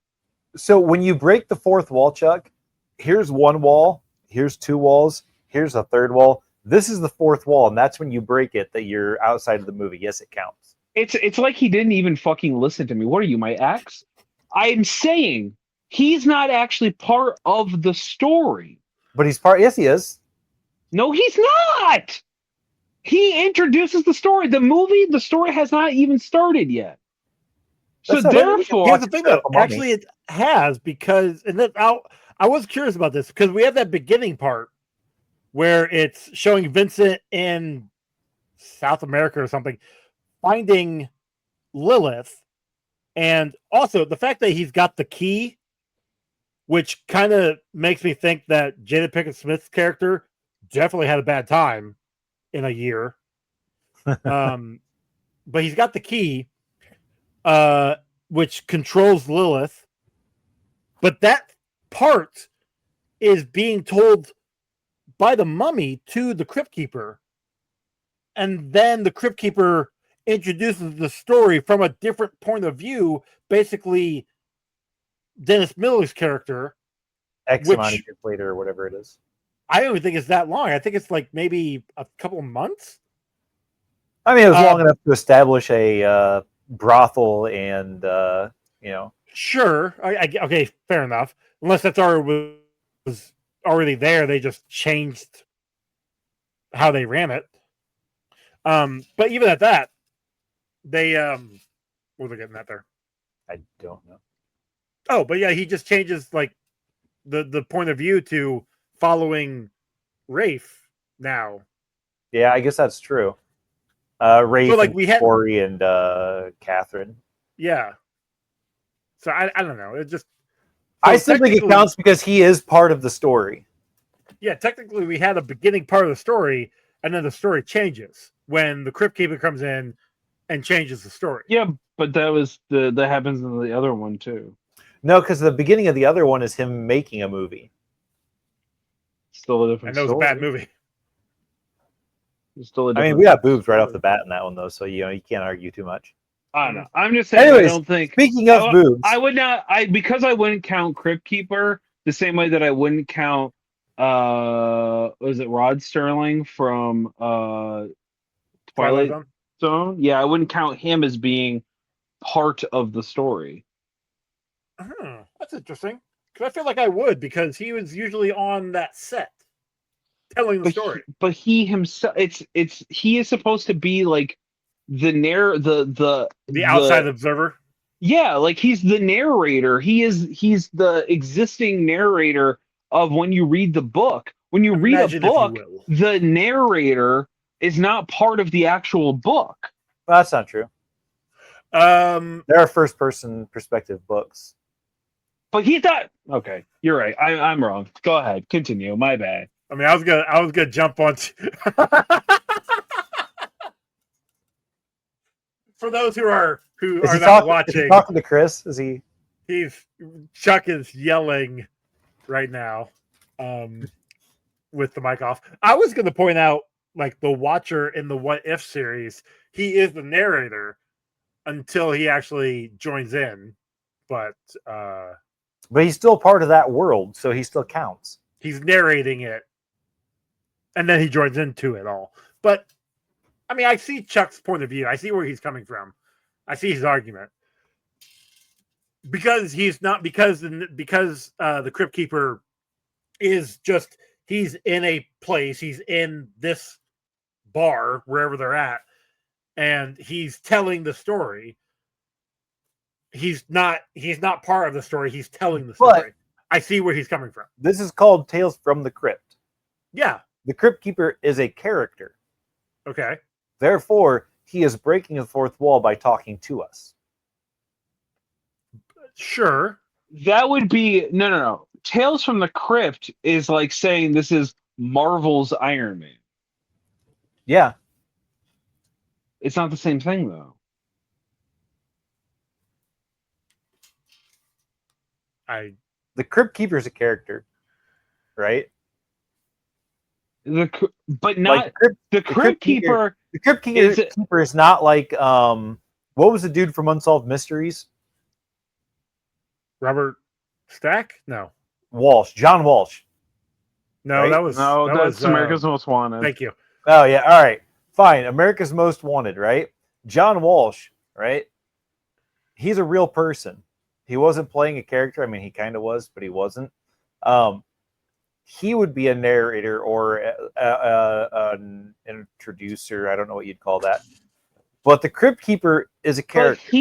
So when you break the fourth wall, Chuck, here's one wall, here's two walls, here's a third wall. This is the fourth wall, and that's when you break it that you're outside of the movie. Yes, it counts. It's like he didn't even fucking listen to me. What are you, my ex? I'm saying he's not actually part of the story. But he's part. Yes, he is. No, he's not. He introduces the story. The story has not even started yet. So That's not- therefore, Here's the thing, though. Mummy. Actually, it has, because, and then I was curious about this because we have that beginning part where it's showing Vincent in South America or something finding Lilith, and also the fact that he's got the key, which kind of makes me think that Jada Pinkett Smith's character definitely had a bad time in a year. But he's got the key, which controls Lilith. But that part is being told by the mummy to the Crypt Keeper. And then the Crypt Keeper introduces the story from a different point of view. Basically, Dennis Miller's character. X amount of years later, or whatever it is. I don't even think it's that long. I think it's like maybe a couple of months. I mean, it was long enough to establish a brothel and, Sure. Okay, fair enough. Unless that's already was already there, they just changed how they ran it. But even at that, they what were they getting at there? I don't know. Oh, but yeah, he just changes like the point of view to following Rafe now. Yeah, I guess that's true. Rafe, So, like, and we had- Corey, and Catherine. Yeah. So I don't know. It just I still think it technically- counts because he is part of the story. Yeah, technically we had a beginning part of the story, and then the story changes when the Crypt Keeper comes in and changes the story. yeah, but that happens in the other one too. No, because the beginning of the other one is him making a movie. Still a different And that was a story. bad movie. It's still a I mean, different we got boobs right off story. the bat in that one, though, so you can't argue too much. I don't know. I'm just saying. Anyways, I don't think. Speaking of boobs, I would not. Because I wouldn't count Crypt Keeper the same way that I wouldn't count. Was it Rod Sterling from Twilight Zone. Zone? Yeah, I wouldn't count him as being part of the story. That's interesting. Because I feel like I would, because he was usually on that set telling the story. But he himself, he is supposed to be like The outside observer. Yeah, like he's the narrator. He's the existing narrator of when you read the book. When you read a Imagine, if you book, will. the narrator is not part of the actual book. Well, that's not true. Um, There are first-person perspective books. But he thought, okay, you're right. I'm wrong. Go ahead, continue. My bad. I mean, I was gonna jump on. For those who are not watching, is he talking to Chris? Is he? Chuck is yelling right now, with the mic off. I was going to point out, like, the Watcher in the What If series, he is the narrator until he actually joins in, but he's still part of that world, so he still counts. He's narrating it, and then he joins into it all. But I mean, I see Chuck's point of view. I see where he's coming from. I see his argument. Because the Crypt Keeper is just, he's in a place, he's in this bar, wherever they're at, and he's telling the story. He's not part of the story, he's telling the story. But I see where he's coming from. This is called Tales from the Crypt. Yeah. The Crypt Keeper is a character. Okay. Therefore, he is breaking the fourth wall by talking to us. Sure. That would be no. Tales from the Crypt is like saying this is Marvel's Iron Man. Yeah. It's not the same thing, though. The Crypt Keeper is a character, right? But not like the Crypt Keeper. The Crypt Keeper is not like what was the dude from Unsolved Mysteries? Robert Stack? No. Walsh. John Walsh. No, right? That's America's Most Wanted. Thank you. Oh yeah, all right. Fine. America's Most Wanted, right? John Walsh, right? He's a real person. He wasn't playing a character. I mean, he kind of was, but he wasn't. He would be a narrator or an introducer. I don't know what you'd call that. But the Crypt Keeper is a character.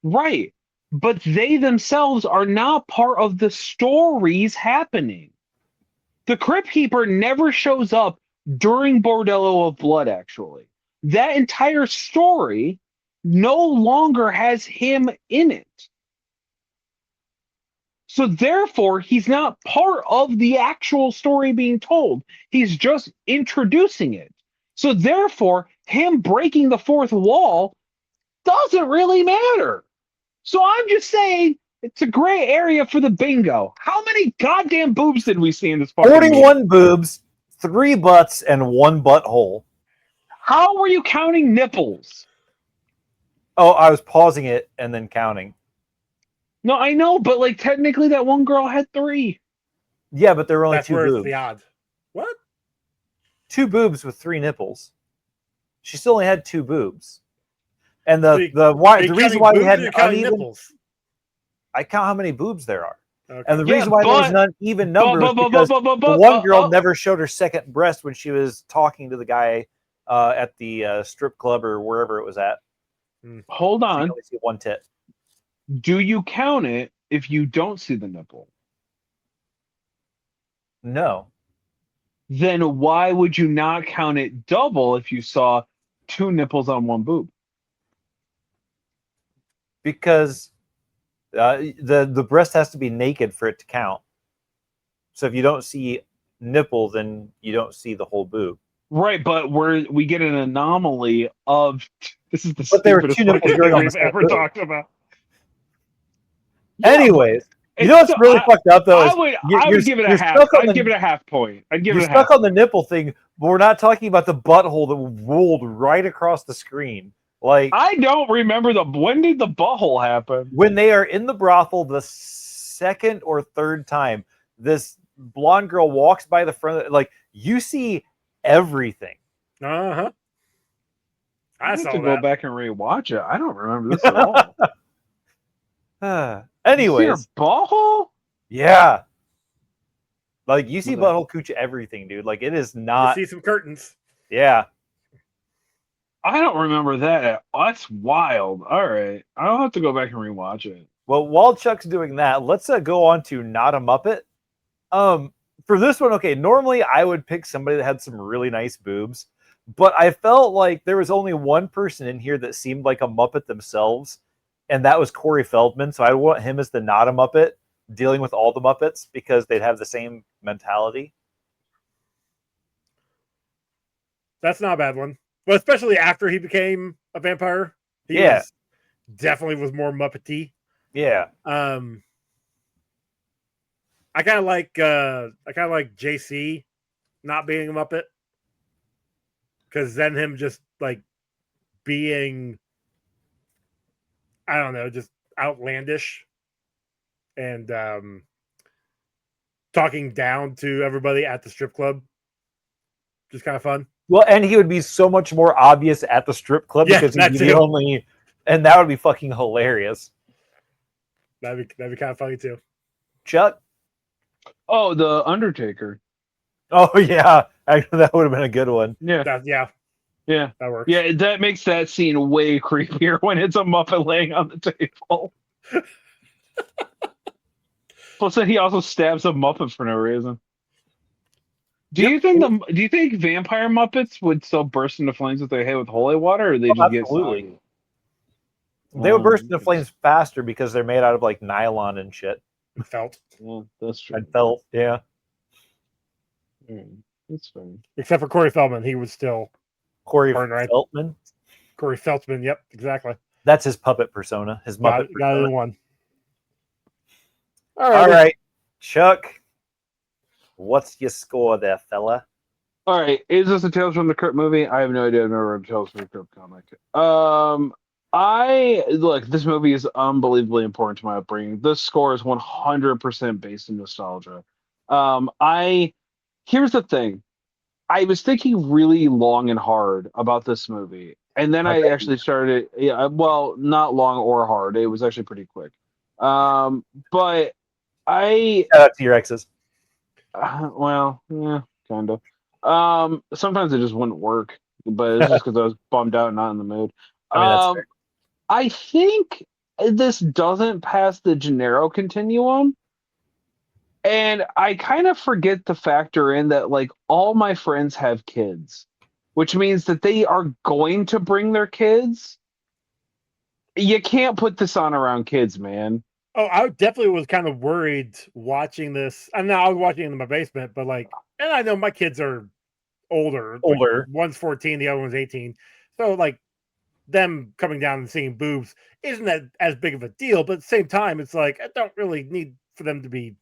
Right. But they themselves are not part of the stories happening. The Crypt Keeper never shows up during Bordello of Blood, actually. That entire story no longer has him in it. So therefore, he's not part of the actual story being told. He's just introducing it. So therefore, him breaking the fourth wall doesn't really matter. So I'm just saying, it's a gray area for the bingo. How many goddamn boobs did we see in this fucking 41 movie? boobs, 3 butts, and 1 butthole. How were you counting nipples? Oh, I was pausing it and then counting. No, I know, but like technically that one girl had 3. Yeah, but there were only That's 2 where boobs. It's the odd. What? 2 boobs with 3 nipples. She still only had 2 boobs. And the reason why we had an uneven nipples. I count how many boobs there are. Okay. And the reason why there was an uneven number is because the one girl never showed her second breast when she was talking to the guy at the strip club or wherever it was at. Hold on. You only see 1 tit. Do you count it if you don't see the nipple? No. Then why would you not count it double if you saw 2 nipples on 1 boob? Because the breast has to be naked for it to count. So if you don't see nipple, then you don't see the whole boob. Right, but we get an anomaly of this is the but there were 2 nipples thing we've ever talked about. Anyways, you know what's really fucked up though? I would give it a half. I'd give it a half point. You're stuck on the nipple thing, but we're not talking about the butthole that rolled right across the screen. Like, I don't remember when did the butthole happen? When they are in the brothel the second or third time, this blonde girl walks by the front. Like, you see everything. I have to go back and rewatch it. I don't remember this at all. Anyways, you see her butthole? Yeah. Like, you see butthole cooch everything, dude. Like, it is not. You see some curtains. Yeah. I don't remember that. That's wild. All right, I'll have to go back and rewatch it. Well, while Chuck's doing that, let's go on to Not a Muppet. For this one, okay, normally I would pick somebody that had some really nice boobs, but I felt like there was only one person in here that seemed like a Muppet themselves, and that was Corey Feldman. So I want him as the Not a Muppet, dealing with all the Muppets because they'd have the same mentality. That's not a bad one. Well, especially after he became a vampire. He definitely was more Muppety. Yeah. I kind of like JC not being a Muppet, because then him just like being, I don't know, just outlandish and talking down to everybody at the strip club, just kind of fun. Well, and he would be so much more obvious at the strip club because he'd be the only, and that would be fucking hilarious. That'd be kind of funny too. Chuck? Oh, the Undertaker. Oh yeah, actually, that would have been a good one. Yeah, that works. Yeah, that makes that scene way creepier when it's a Muppet laying on the table. Plus, then he also stabs a Muppet for no reason. Do you think vampire Muppets would still burst into flames if they hit with holy water, or they just get soggy? They would burst into flames faster because they're made out of like nylon and shit. And felt. Yeah, that's true. And felt, yeah. That's fine. Except for Corey Feldman, he was still Corey Feldman. Corey Feldman, yep, exactly. That's his puppet persona. His Muppet persona. Got it in one. All right, Chuck. What's your score there, fella? All right, is this a Tales from the Crypt movie? I have no idea. I've never read Tales from the Crypt comic. This movie is unbelievably important to my upbringing. This score is 100% based in nostalgia. Here's the thing. I was thinking really long and hard about this movie, and then I actually started. Yeah, well, not long or hard. It was actually pretty quick. But shout out to your exes. Well, yeah, kind of. Sometimes it just wouldn't work, but it's just because I was bummed out and not in the mood. I mean, that's fair. I think this doesn't pass the Janero continuum. And I kind of forget to factor in that, like, all my friends have kids, which means that they are going to bring their kids. You can't put this on around kids, man. Oh, I definitely was kind of worried watching this. I know I was watching it in my basement, but like, and I know my kids are older. Like, one's 14, the other one's 18. So like, them coming down and seeing boobs isn't that as big of a deal. But at the same time, it's like I don't really need for them to be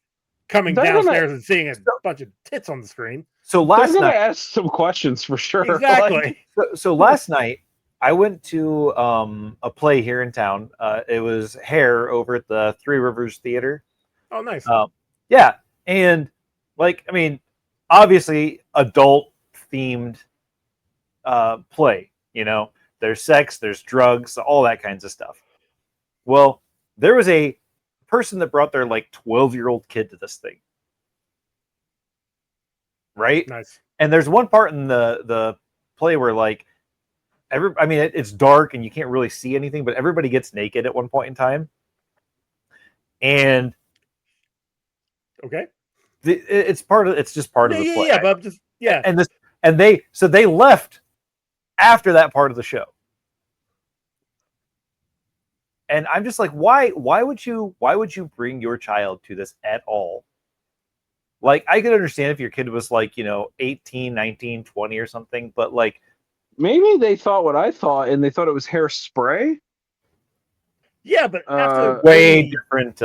coming downstairs and seeing a bunch of tits on the screen. So last night, I asked some questions for sure. Exactly. So last night, I went to a play here in town. It was Hair over at the Three Rivers Theater. Oh, nice. Yeah, and like, I mean, obviously adult themed play. You know, there's sex, there's drugs, all that kinds of stuff. Well, there was a person that brought their like 12-year-old kid to this thing, right? Nice. And there's one part in the play where like it's dark and you can't really see anything, but everybody gets naked at one point in time. And okay, it's just part of the play. Yeah, but just and they left after that part of the show. And I'm just like, why would you bring your child to this at all? Like, I could understand if your kid was like, 18, 19, 20 or something, but like, maybe they thought what I thought, and they thought it was hairspray. Yeah, but after way different.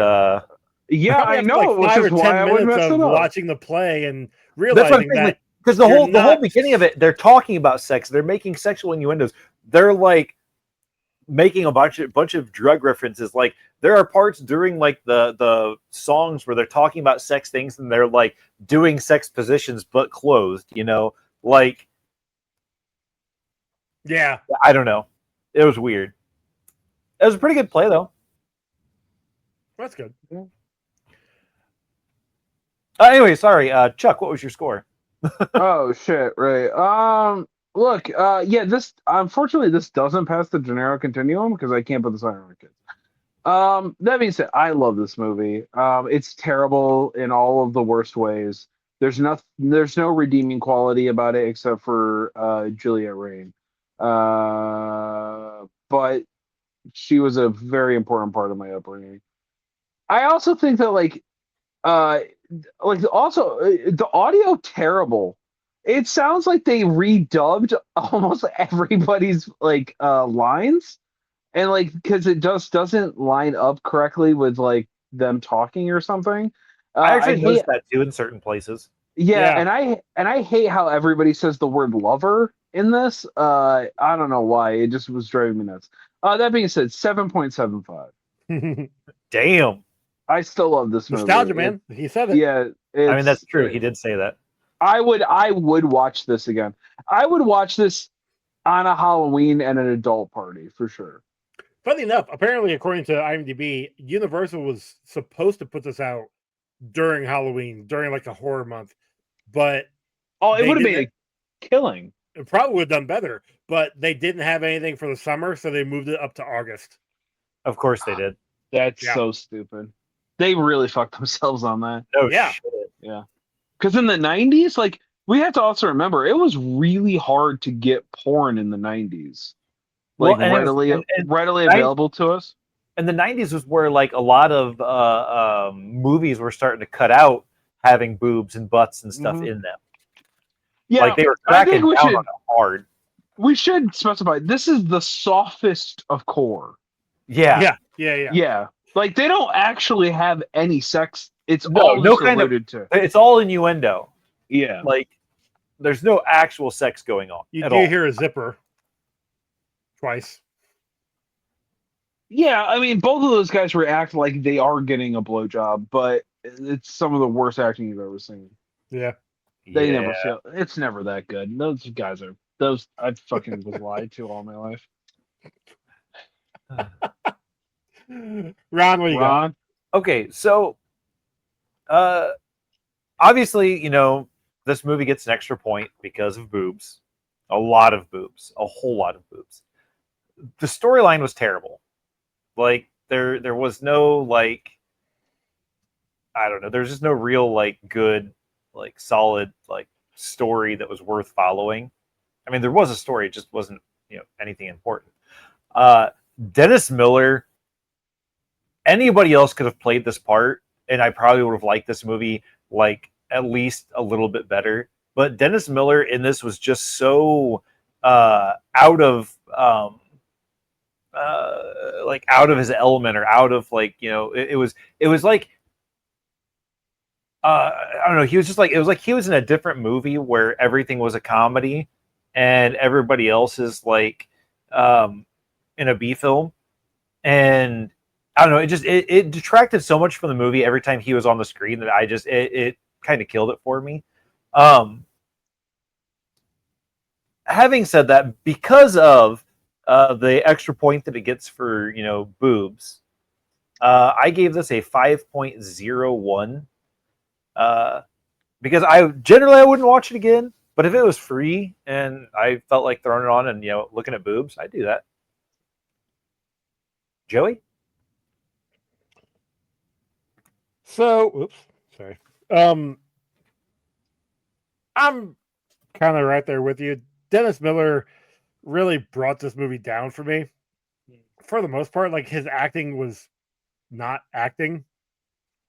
Yeah, I know. Like 5 or 10 minutes of watching the play and realizing that because the whole beginning of it, they're talking about sex. They're making sexual innuendos. They're like making a bunch of drug references. Like, there are parts during like the songs where they're talking about sex things and they're like doing sex positions but closed. Like. Yeah, I don't know. It was weird. It was a pretty good play, though. That's good. Yeah. Anyway, sorry, Chuck. What was your score? Oh shit! Right. Look, yeah, this unfortunately this doesn't pass the Janero continuum because I can't put this on my kids. That being said, I love this movie. It's terrible in all of the worst ways. There's no redeeming quality about it except for Juliet Rain. But she was a very important part of my upbringing. I also think that uh also the audio terrible. It sounds like they redubbed almost everybody's lines, and because it just doesn't line up correctly with them talking or something. I I actually hate noticed that too in certain places. Yeah, Yeah. and I hate how everybody says the word lover in this. I don't know why. It just was driving me nuts. That being said, 7.75. Damn. I still love this Nostalgia, movie. man. He said it. Yeah, I mean, that's true. He did say that. I would watch this again. I would watch this on a Halloween and an adult party for sure. Funny enough, apparently, according to IMDb, Universal was supposed to put this out during Halloween, during like the horror month, but Oh, it they would have didn't. made a killing. It probably would have done better, but they didn't have anything for the summer, so they moved it up to August. Of course they did. That's Yeah. so stupid. They really fucked themselves on that. Oh, Yeah. shit. Yeah. Because in the 90s, we have to also remember, it was really hard to get porn in the 90s. Well, and it was, Readily available to us. and the 90s was where like a lot of movies were starting to cut out having boobs and butts and stuff Mhm. in them. Yeah, Like they were I cracking think we down should on it hard. we should specify this is the softest of core. Yeah. Yeah. Like they don't actually have any sex. It's No, all no just kind of- alluded to. It's all innuendo. Yeah. Like there's no actual sex going on You at do all. hear a zipper twice. Yeah, I mean, both of those guys react like they are getting a blowjob, but it's some of the worst acting you've ever seen. Yeah. They Yeah. never feel it's never that good. Those guys are those I fucking was lied to all my life. Ron, what do you got? Ron, Okay, so obviously, this movie gets an extra point because of boobs. A lot of boobs. A whole lot of boobs. The storyline was terrible. Like there was no I don't know, there's just no real good solid story that was worth following. I mean, there was a story, it just wasn't, anything important. Dennis Miller, anybody else could have played this part and I probably would have liked this movie at least a little bit better. But Dennis Miller in this was just so out of out of his element, or out of it was like I don't know, he was just it was like he was in a different movie where everything was a comedy and everybody else is in a B film. And I don't know, it detracted so much from the movie every time he was on the screen that it kind of killed it for me. Having said that, because of the extra point that it gets for boobs, I gave this a 5.01 because I wouldn't watch it again, but if it was free and I felt like throwing it on and looking at boobs, I'd do that. Joey? So, oops, sorry. I'm kind of right there with you. Dennis Miller really brought this movie down for me. For the most part, his acting was not acting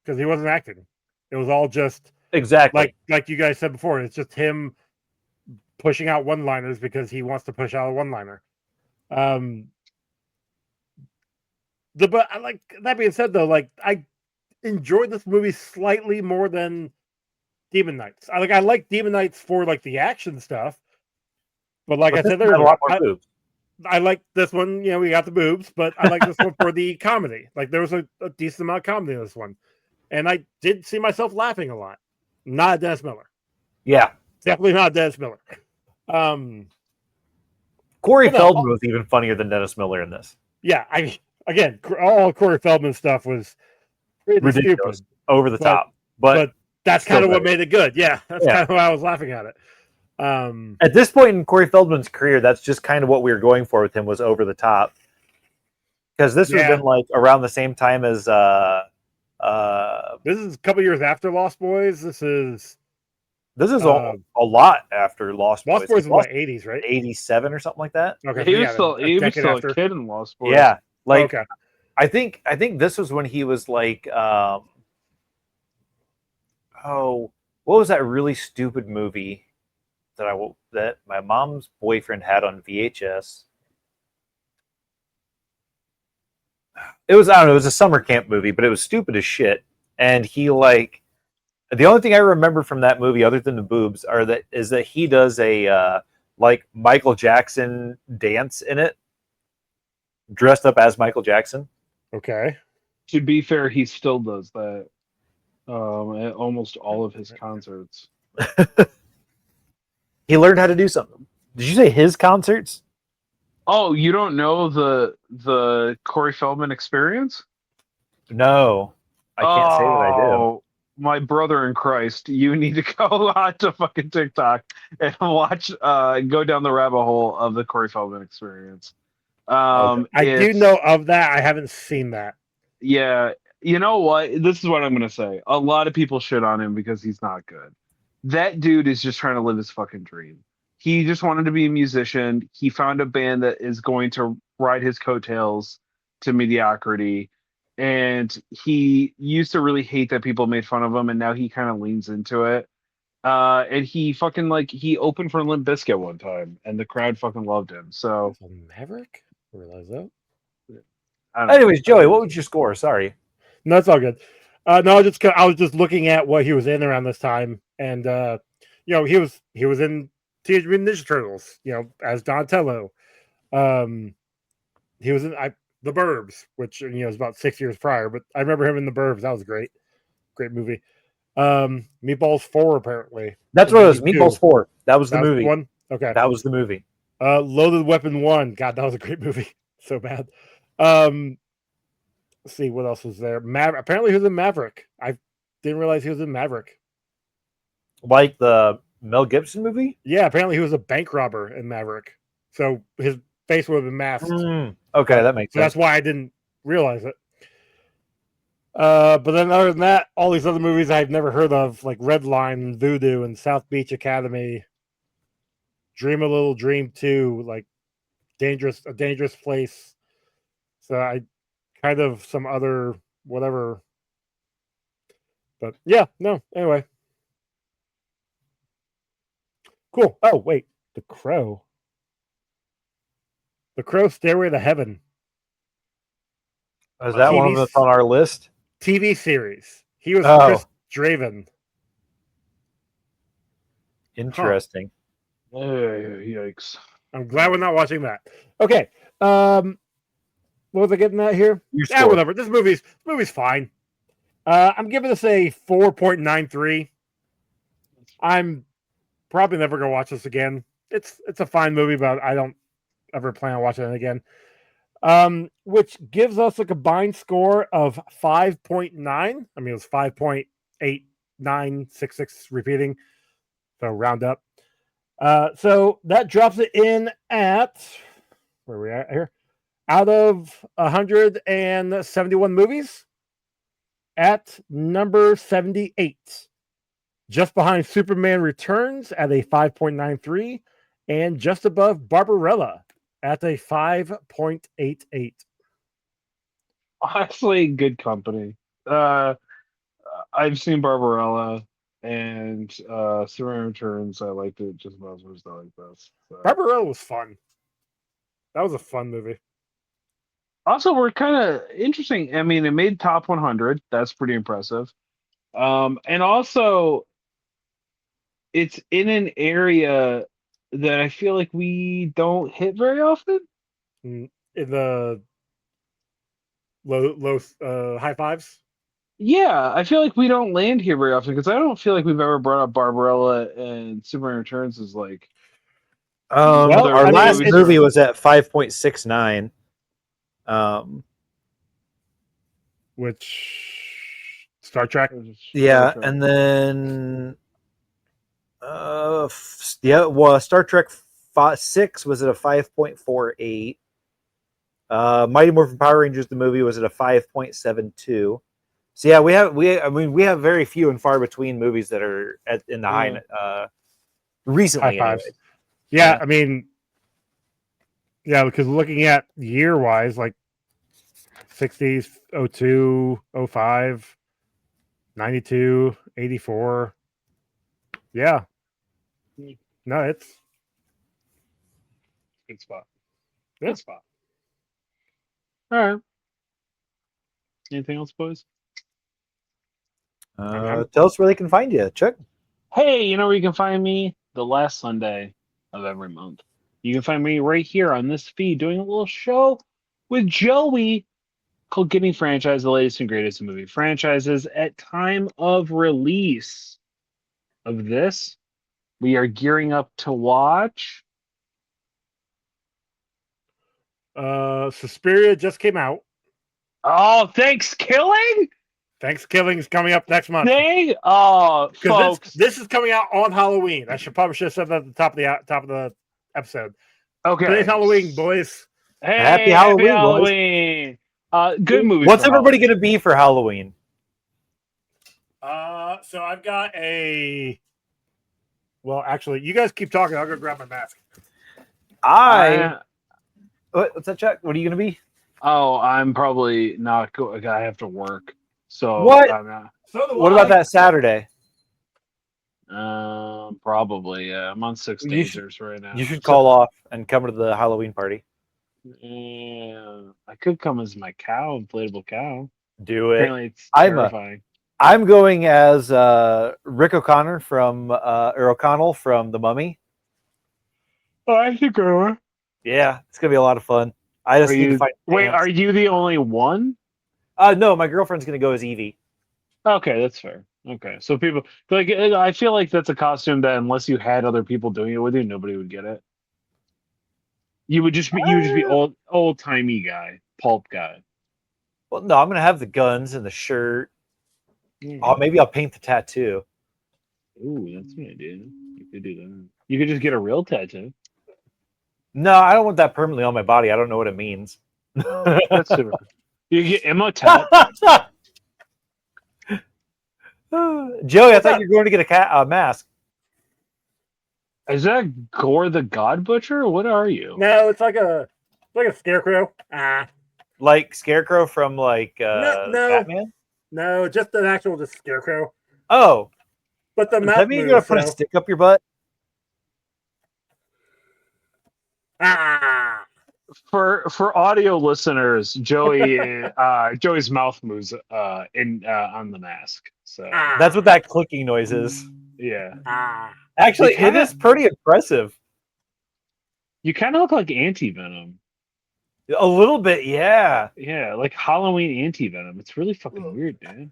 because he wasn't acting. It was all just Exactly like you guys said before. It's just him pushing out one-liners because he wants to push out a one-liner. But that being said, though, I enjoyed this movie slightly more than Demon Knights. I like Demon Knights for the action stuff, but I said, there's a lot more boobs. I like this one. We got the boobs, but I like this one for the comedy. There was a decent amount of comedy in this one, and I did see myself laughing a lot. Not Dennis Miller. Yeah, definitely not Dennis Miller. Corey Feldman was even funnier than Dennis Miller in this. Yeah, I mean, again, all Corey Feldman stuff was ridiculous, over the top, but that's kind of what made it good. Yeah, that's kind of why I was laughing at it. At this point in Corey Feldman's career, that's just kind of what we were going for with him, was over the top. Because this would have been like around the same time as this is a couple years after Lost Boys. This is a lot after Lost Boys. Lost Boys was what, 80s, right? 87 or something like that. Okay, he was still a kid in Lost Boys. Yeah, like okay. I think this was when he was like, what was that really stupid movie that my mom's boyfriend had on VHS? It was, I don't know, it was a summer camp movie, but it was stupid as shit. And he like, the only thing I remember from that movie, other than the boobs, is that he does a like Michael Jackson dance in it, dressed up as Michael Jackson. Okay. To be fair, he still does that at almost all of his concerts. He learned how to do something. Did you say his concerts? Oh, you don't know the Corey Feldman experience? No, I can't say that I do. Oh, my brother in Christ, you need to go on to fucking TikTok and watch, go down the rabbit hole of the Corey Feldman experience. I do know of that. I haven't seen that. Yeah, you know what? This is what I'm gonna say. A lot of people shit on him because he's not good. That dude is just trying to live his fucking dream. He just wanted to be a musician. He found a band that is going to ride his coattails to mediocrity. And he used to really hate that people made fun of him, and now he kind of leans into it. And he fucking he opened for Limp Bizkit one time, and the crowd fucking loved him. So Maverick? I realize that. Anyways, Joey, what was your score? Sorry. No, it's all good. No, I was just looking at what he was in around this time, and he was in Teenage Mutant Ninja Turtles, as Donatello. He was in The Burbs, which was about 6 years prior, but I remember him in The Burbs. That was great movie. Meatballs 4, apparently. That's what it was. Meatballs 4. That was the movie. One? Okay, that was the movie. Loaded Weapon 1. God, that was a great movie. So bad. Let's see what else was there. Apparently, he was in Maverick. I didn't realize he was in Maverick. Like the Mel Gibson movie? Yeah, apparently he was a bank robber in Maverick. So his face would have been masked. Okay, that makes sense. That's why I didn't realize it. But then other than that, all these other movies I've never heard of, like Redline and Voodoo and South Beach Academy, Dream a Little Dream 2, like A Dangerous Place. So I kind of some other whatever. But yeah, no, anyway. Cool. Oh, wait. The Crow, Stairway to Heaven. Is that one that's on our list? TV series. He was Chris Draven. Interesting. Huh. Yikes. I'm glad we're not watching that. Okay. What was I getting at here? Yeah, whatever. This movie's fine. I'm giving this a 4.93. I'm probably never gonna watch this again. It's a fine movie, but I don't ever plan on watching it again. Which gives us a combined score of 5.9. I mean, it was 5.8966 repeating. So round up. So that drops it in at where are we at here? Out of 171 movies, at number 78. Just behind Superman Returns at a 5.93, and just above Barbarella at a 5.88. Honestly, good company. I've seen Barbarella and Superman Returns. I liked it just about as much as I like this. So. Barbarella was fun. That was a fun movie. Also, we're kind of interesting. I mean, it made top 100. That's pretty impressive. And also, it's in an area that I feel like we don't hit very often. In the low high fives. Yeah, I feel like we don't land here very often because I don't feel like we've ever brought up Barbarella and Superman Returns as like. Our last movie was at 5.69. Which Star Trek? Yeah, and then Yeah. Well, Star Trek 6 was at a 5.48. Mighty Morphin Power Rangers the movie was at a 5.72. So yeah, we have very few and far between movies that are in the high recently. High fives. Anyway. Yeah, I mean, yeah, because looking at year wise, like 60s, 02, 05, 92, 84. Yeah. No, it's Good spot. Yeah. Good spot. All right. Anything else, boys? Tell us where they can find you, Chuck. Hey, you know where you can find me? The last Sunday of every month. You can find me right here on this feed doing a little show with Joey called Getting Franchise, the latest and greatest in movie franchises. At time of release of this, we are gearing up to watch. Suspiria just came out. Oh, Thanksgiving? Thanksgiving is coming up next month. Dang! Oh, folks. This is coming out on Halloween. I should probably have said that at the top of the episode. Okay. Today's Halloween, boys. Hey, Happy Halloween, boys. Halloween. Good movie. What's everybody going to be for Halloween? So I've got a. Well, actually, you guys keep talking. I'll go grab my mask. What's that, Chuck? What are you going to be? Oh, I'm probably not going. I have to work. So what? What about that Saturday? Probably. Yeah, I'm on 6 stagers right now. You should call off and come to the Halloween party. Yeah, I could come as my cow, inflatable cow. Do it. Apparently, it's terrifying. I'm going as Rick O'Connell from O'Connell from The Mummy. Oh, I should go. Yeah, it's gonna be a lot of fun. I just need to find. Wait, are you the only one? No, my girlfriend's gonna go as Evie. Okay, that's fair. Okay, so people like. I feel like that's a costume that unless you had other people doing it with you, nobody would get it. You would just be old timey guy, pulp guy. Well, no, I'm gonna have the guns and the shirt. Oh, maybe I'll paint the tattoo. Ooh, that's an idea. You could do that. You could just get a real tattoo. No, I don't want that permanently on my body. I don't know what it means. That's super. You get Imhotep. Joey, I thought you were going to get a mask. Is that Gore the God Butcher? What are you? No, it's like a scarecrow. Like Scarecrow from no, Batman? No, just an actual scarecrow. Oh. But the does that mean you're gonna put a stick up your butt? For audio listeners, Joey's mouth moves on the mask. So that's what that clicking noise is. Yeah. Actually, it is pretty impressive. You kind of look like Anti-Venom. A little bit, yeah. Yeah, like Halloween Anti-Venom. It's really fucking weird, man.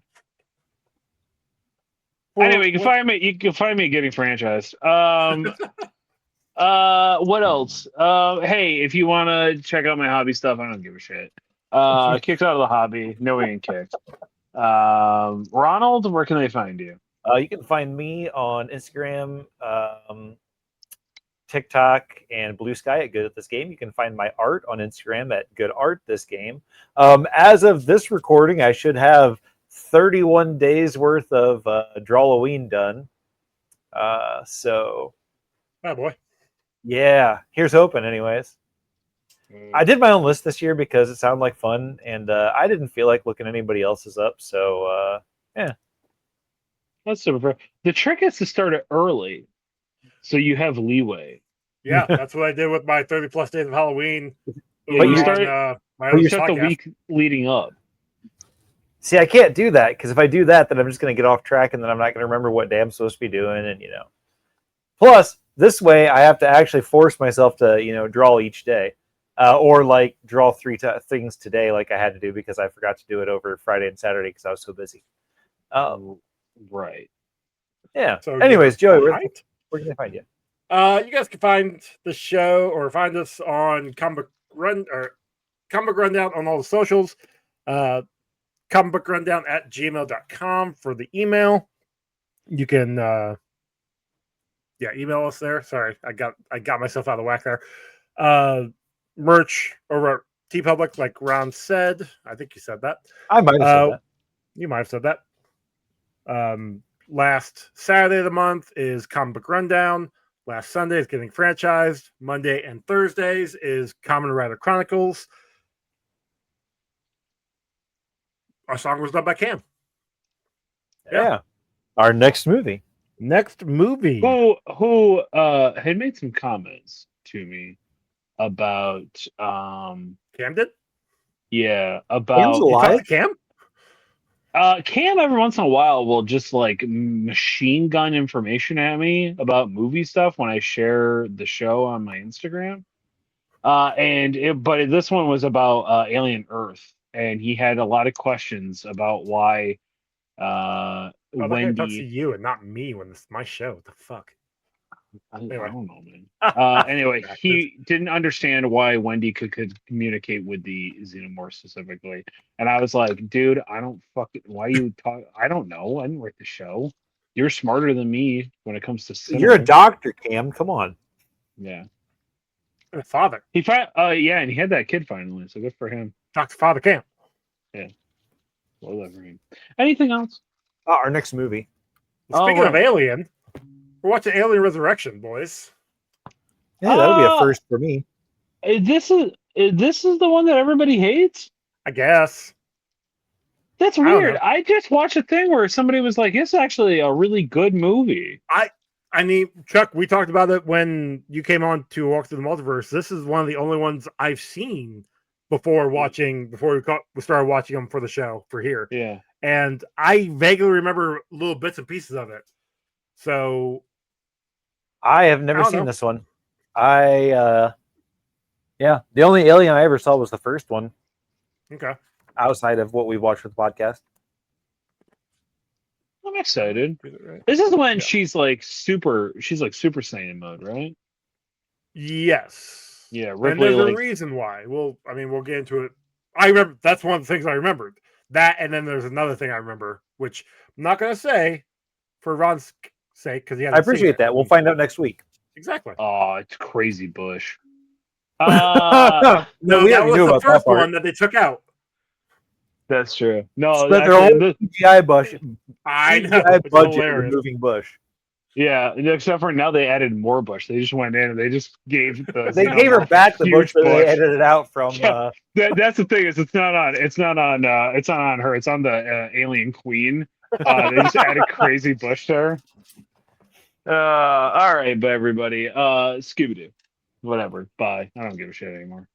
Anyway, you can find me getting franchised. What else? Hey, if you want to check out my hobby stuff, I don't give a shit. Kicked out of the hobby. No getting kicked. Ronald, where can they find you? You can find me on Instagram, TikTok, and Blue Sky at Good at This Game. You can find my art on Instagram at Good Art This Game. As of this recording, I should have 31 days worth of Drawloween done. So, oh boy, yeah. Here's hoping, anyways. I did my own list this year because it sounded like fun, and I didn't feel like looking anybody else's up. So, yeah. That's super. The trick is to start it early, so you have leeway. Yeah, that's what I did with my 30+ days of Halloween. But you start the week leading up. See, I can't do that because if I do that, then I'm just going to get off track, and then I'm not going to remember what day I'm supposed to be doing, and Plus, this way, I have to actually force myself to draw each day, or like draw 3 things today, like I had to do because I forgot to do it over Friday and Saturday because I was so busy. Right. Yeah. So, anyways, Joey, where can they find you? You guys can find the show or find us on Comic Rundown on all the socials. Comicbookrundown@gmail.com for the email. You can email us there. Sorry, I got myself out of whack there. Merch over at TeePublic, like Ron said. I think you said that. I might have said that. You might have said that. Last Saturday of the month is Comic Book Rundown. Last Sunday is Getting Franchised. Monday and Thursdays is Kamen Rider Chronicles. Our song was done by Cam. Yeah. Our next movie. Next movie. Who had made some comments to me about Cam did? yeah, Cam's about You talked alive? to Cam? Cam every once in a while will just like machine gun information at me about movie stuff when I share the show on my Instagram. But this one was about Alien Earth, and he had a lot of questions about why Oh, that guy talks to Wendy. you and not me when this is my show. What the fuck? I Anyway. don't know, man. Anyway, he didn't understand why Wendy could communicate with the Xenomorph specifically, and I was like, dude, I don't fucking why you talk. I don't know. I didn't write the show. You're smarter than me when it comes to cinema. You're a doctor, Cam. Come on. Yeah. The father. He and he had that kid finally, so good for him. Dr. Father Cam. Well done for him. Anything else? Our next movie. Speaking of right. Alien, we're watching Alien Resurrection, boys. Yeah, that would be a first for me. This is the one that everybody hates? I guess. That's I don't weird. know. I just watched a thing where somebody was like, "It's actually a really good movie." I mean, Chuck, we talked about it when you came on to Walk Through the Multiverse. This is one of the only ones I've seen before we started watching them for the show for here. Yeah. And I vaguely remember little bits and pieces of it. So I have I never don't seen know. this one. The only Alien I ever saw was the first one, okay. outside of what we watched with the podcast. I'm excited. Right. This is when Yeah. she's like Super Saiyan mode, right? Yes. Yeah, And Ripley there's a like reason why. We'll get into it. I remember that's one of the things I remembered. That, and then there's another thing I remember, which I'm not going to say for Ron's sake because he hasn't I appreciate seen it. that. We'll find out next week. Exactly. oh, it's Crazy Bush. No, No, we that already was knew the about that first part. one that they took out. That's true. No, Spent their actually, whole CGI I know. CGI It's budget hilarious. removing Bush. yeah, except for now they added more Bush. They just went in and they just gave the They gave her Xenomorph back the huge Bush, but they edited it out from. Yeah. That's the thing is it's not on her. It's on the Alien Queen. They just added Crazy Bush there. All right, but everybody, Scooby Doo, whatever. Bye. I don't give a shit anymore.